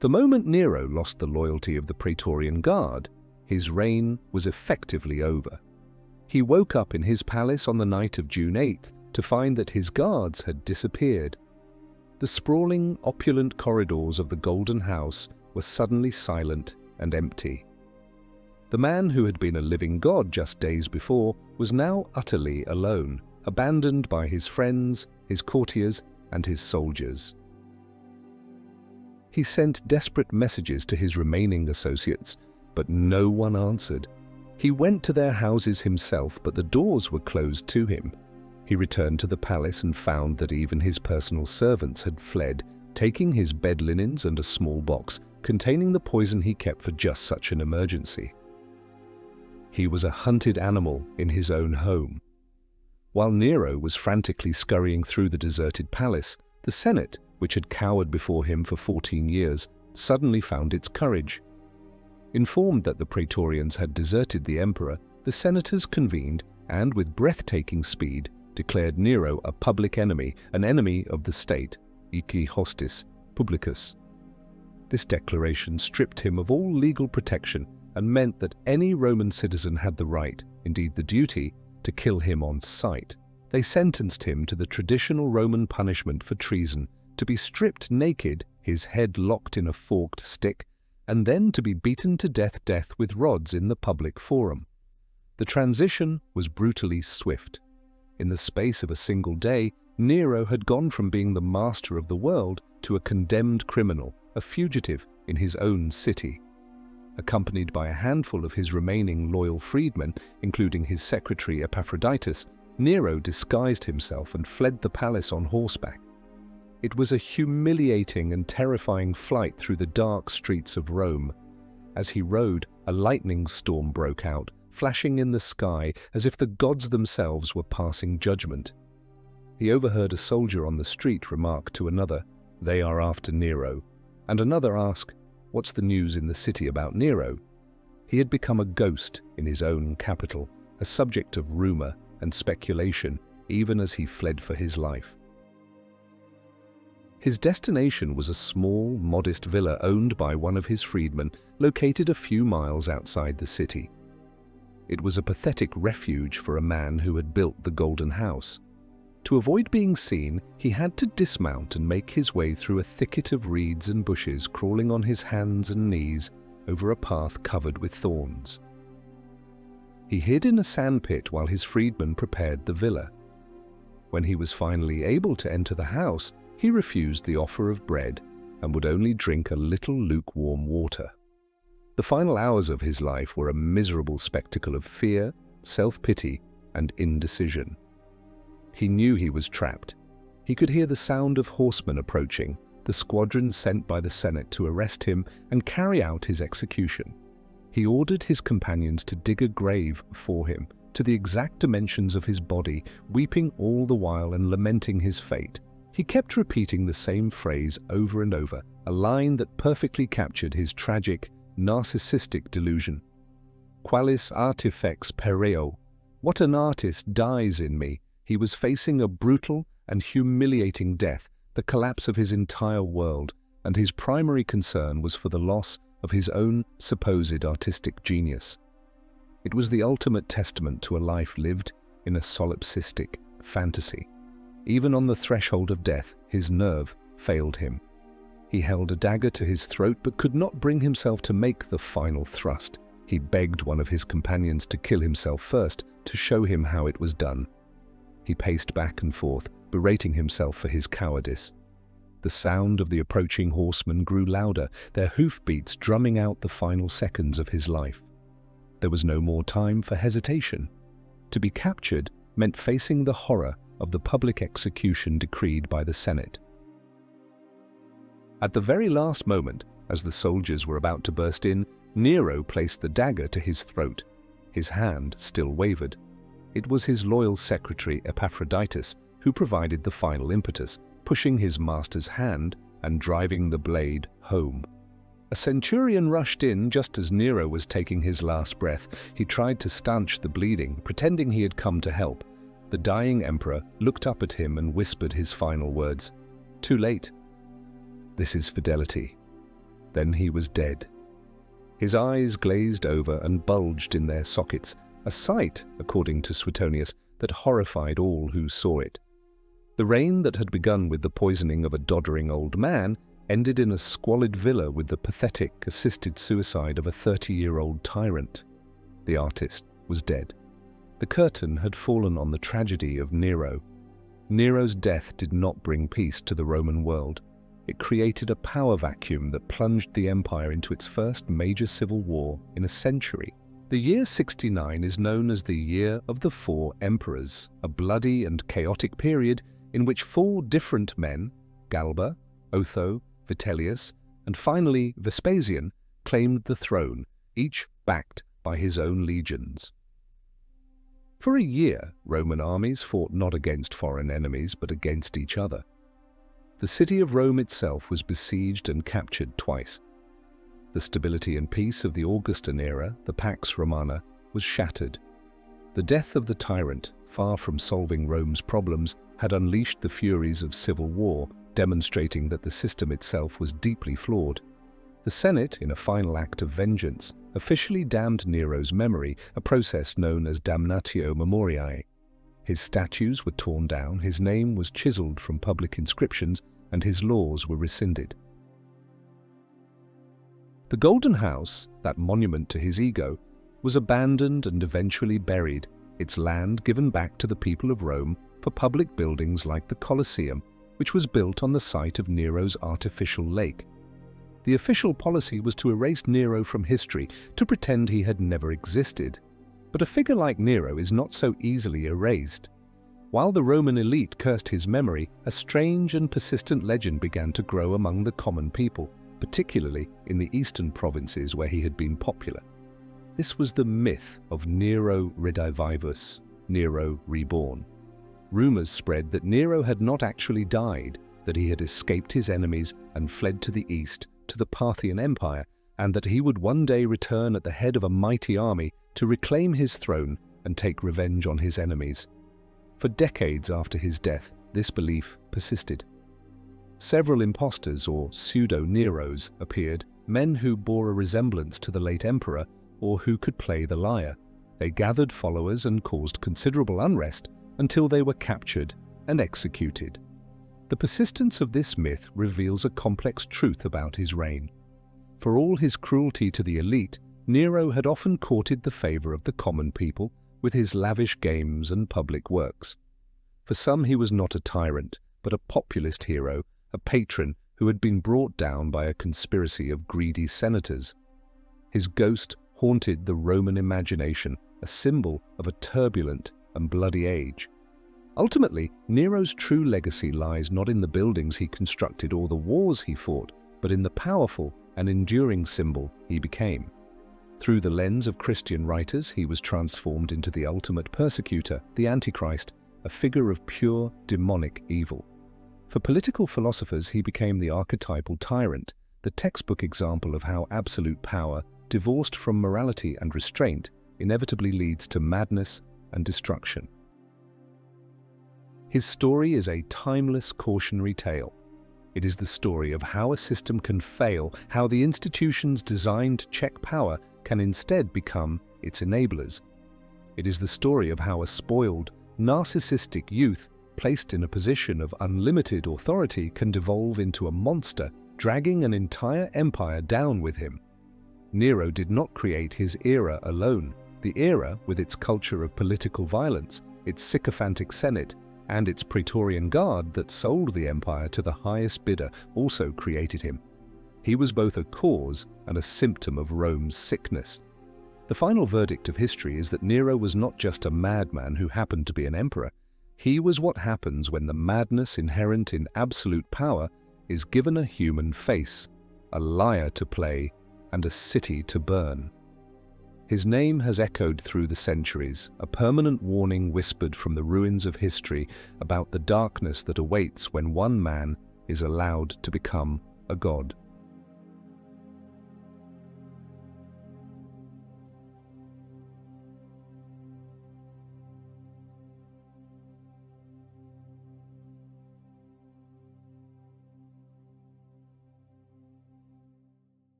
The moment Nero lost the loyalty of the Praetorian Guard, his reign was effectively over. He woke up in his palace on the night of June 8th to find that his guards had disappeared. The sprawling, opulent corridors of the Golden House were suddenly silent and empty. The man who had been a living god just days before was now utterly alone, abandoned by his friends, his courtiers, and his soldiers. He sent desperate messages to his remaining associates, but no one answered. He went to their houses himself, but the doors were closed to him. He returned to the palace and found that even his personal servants had fled, taking his bed linens and a small box containing the poison he kept for just such an emergency. He was a hunted animal in his own home. While Nero was frantically scurrying through the deserted palace, the Senate, which had cowered before him for 14 years, suddenly found its courage. Informed that the Praetorians had deserted the emperor, the senators convened and, with breathtaking speed, declared Nero a public enemy, an enemy of the state, ici hostis publicus. This declaration stripped him of all legal protection and meant that any Roman citizen had the right, indeed the duty, to kill him on sight. They sentenced him to the traditional Roman punishment for treason, to be stripped naked, his head locked in a forked stick, and then to be beaten to death with rods in the public forum. The transition was brutally swift. In the space of a single day, Nero had gone from being the master of the world to a condemned criminal, a fugitive in his own city. Accompanied by a handful of his remaining loyal freedmen, including his secretary Epaphroditus, Nero disguised himself and fled the palace on horseback. It was a humiliating and terrifying flight through the dark streets of Rome. As he rode, a lightning storm broke out, flashing in the sky as if the gods themselves were passing judgment. He overheard a soldier on the street remark to another, "They are after Nero," and another ask, "What's the news in the city about Nero?" He had become a ghost in his own capital, a subject of rumor and speculation, even as he fled for his life. His destination was a small, modest villa owned by one of his freedmen, located a few miles outside the city. It was a pathetic refuge for a man who had built the Golden House. To avoid being seen, he had to dismount and make his way through a thicket of reeds and bushes, crawling on his hands and knees over a path covered with thorns. He hid in a sandpit while his freedman prepared the villa. When he was finally able to enter the house, he refused the offer of bread and would only drink a little lukewarm water. The final hours of his life were a miserable spectacle of fear, self-pity, and indecision. He knew he was trapped. He could hear the sound of horsemen approaching, the squadron sent by the Senate to arrest him and carry out his execution. He ordered his companions to dig a grave for him, to the exact dimensions of his body, weeping all the while and lamenting his fate. He kept repeating the same phrase over and over, a line that perfectly captured his tragic, narcissistic delusion. Qualis artifex pereo. What an artist dies in me. He was facing a brutal and humiliating death, the collapse of his entire world, and his primary concern was for the loss of his own supposed artistic genius. It was the ultimate testament to a life lived in a solipsistic fantasy. Even on the threshold of death, his nerve failed him. He held a dagger to his throat but could not bring himself to make the final thrust. He begged one of his companions to kill himself first, to show him how it was done. He paced back and forth, berating himself for his cowardice. The sound of the approaching horsemen grew louder, their hoofbeats drumming out the final seconds of his life. There was no more time for hesitation. To be captured meant facing the horror of the public execution decreed by the Senate. At the very last moment, as the soldiers were about to burst in, Nero placed the dagger to his throat. His hand still wavered. It was his loyal secretary Epaphroditus who provided the final impetus, pushing his master's hand and driving the blade home. A centurion rushed in just as Nero was taking his last breath. He tried to stanch the bleeding, pretending he had come to help. The dying emperor looked up at him and whispered his final words. "Too late. This is fidelity." Then he was dead. His eyes glazed over and bulged in their sockets, a sight, according to Suetonius, that horrified all who saw it. The reign that had begun with the poisoning of a doddering old man ended in a squalid villa with the pathetic, assisted suicide of a 30-year-old tyrant. The artist was dead. The curtain had fallen on the tragedy of Nero. Nero's death did not bring peace to the Roman world. It created a power vacuum that plunged the empire into its first major civil war in a century. The year 69 is known as the Year of the Four Emperors, a bloody and chaotic period in which four different men, Galba, Otho, Vitellius, and finally Vespasian claimed the throne, each backed by his own legions. For a year, Roman armies fought not against foreign enemies but against each other. The city of Rome itself was besieged and captured twice. The stability and peace of the Augustan era, the Pax Romana, was shattered. The death of the tyrant, far from solving Rome's problems, had unleashed the furies of civil war, demonstrating that the system itself was deeply flawed. The Senate, in a final act of vengeance, officially damned Nero's memory, a process known as damnatio memoriae. His statues were torn down, his name was chiseled from public inscriptions, and his laws were rescinded. The Golden House, that monument to his ego, was abandoned and eventually buried, its land given back to the people of Rome for public buildings like the Colosseum, which was built on the site of Nero's artificial lake. The official policy was to erase Nero from history, to pretend he had never existed. But a figure like Nero is not so easily erased. While the Roman elite cursed his memory, a strange and persistent legend began to grow among the common people, particularly in the eastern provinces where he had been popular. This was the myth of Nero redivivus, Nero reborn. Rumors spread that Nero had not actually died, that he had escaped his enemies and fled to the east, to the Parthian Empire, and that he would one day return at the head of a mighty army to reclaim his throne and take revenge on his enemies. For decades after his death, this belief persisted. Several impostors or pseudo-Neros appeared, men who bore a resemblance to the late emperor or who could play the lyre. They gathered followers and caused considerable unrest until they were captured and executed. The persistence of this myth reveals a complex truth about his reign. For all his cruelty to the elite, Nero had often courted the favor of the common people with his lavish games and public works. For some he was not a tyrant, but a populist hero, a patron who had been brought down by a conspiracy of greedy senators. His ghost haunted the Roman imagination, a symbol of a turbulent and bloody age. Ultimately, Nero's true legacy lies not in the buildings he constructed or the wars he fought, but in the powerful and enduring symbol he became. Through the lens of Christian writers, he was transformed into the ultimate persecutor, the Antichrist, a figure of pure demonic evil. For political philosophers, he became the archetypal tyrant, the textbook example of how absolute power, divorced from morality and restraint, inevitably leads to madness and destruction. His story is a timeless cautionary tale. It is the story of how a system can fail, how the institutions designed to check power can instead become its enablers. It is the story of how a spoiled, narcissistic youth placed in a position of unlimited authority can devolve into a monster, dragging an entire empire down with him. Nero did not create his era alone. The era, with its culture of political violence, its sycophantic senate, and its Praetorian Guard that sold the empire to the highest bidder, also created him. He was both a cause and a symptom of Rome's sickness. The final verdict of history is that Nero was not just a madman who happened to be an emperor. He was what happens when the madness inherent in absolute power is given a human face, a lyre to play, and a city to burn. His name has echoed through the centuries, a permanent warning whispered from the ruins of history about the darkness that awaits when one man is allowed to become a god.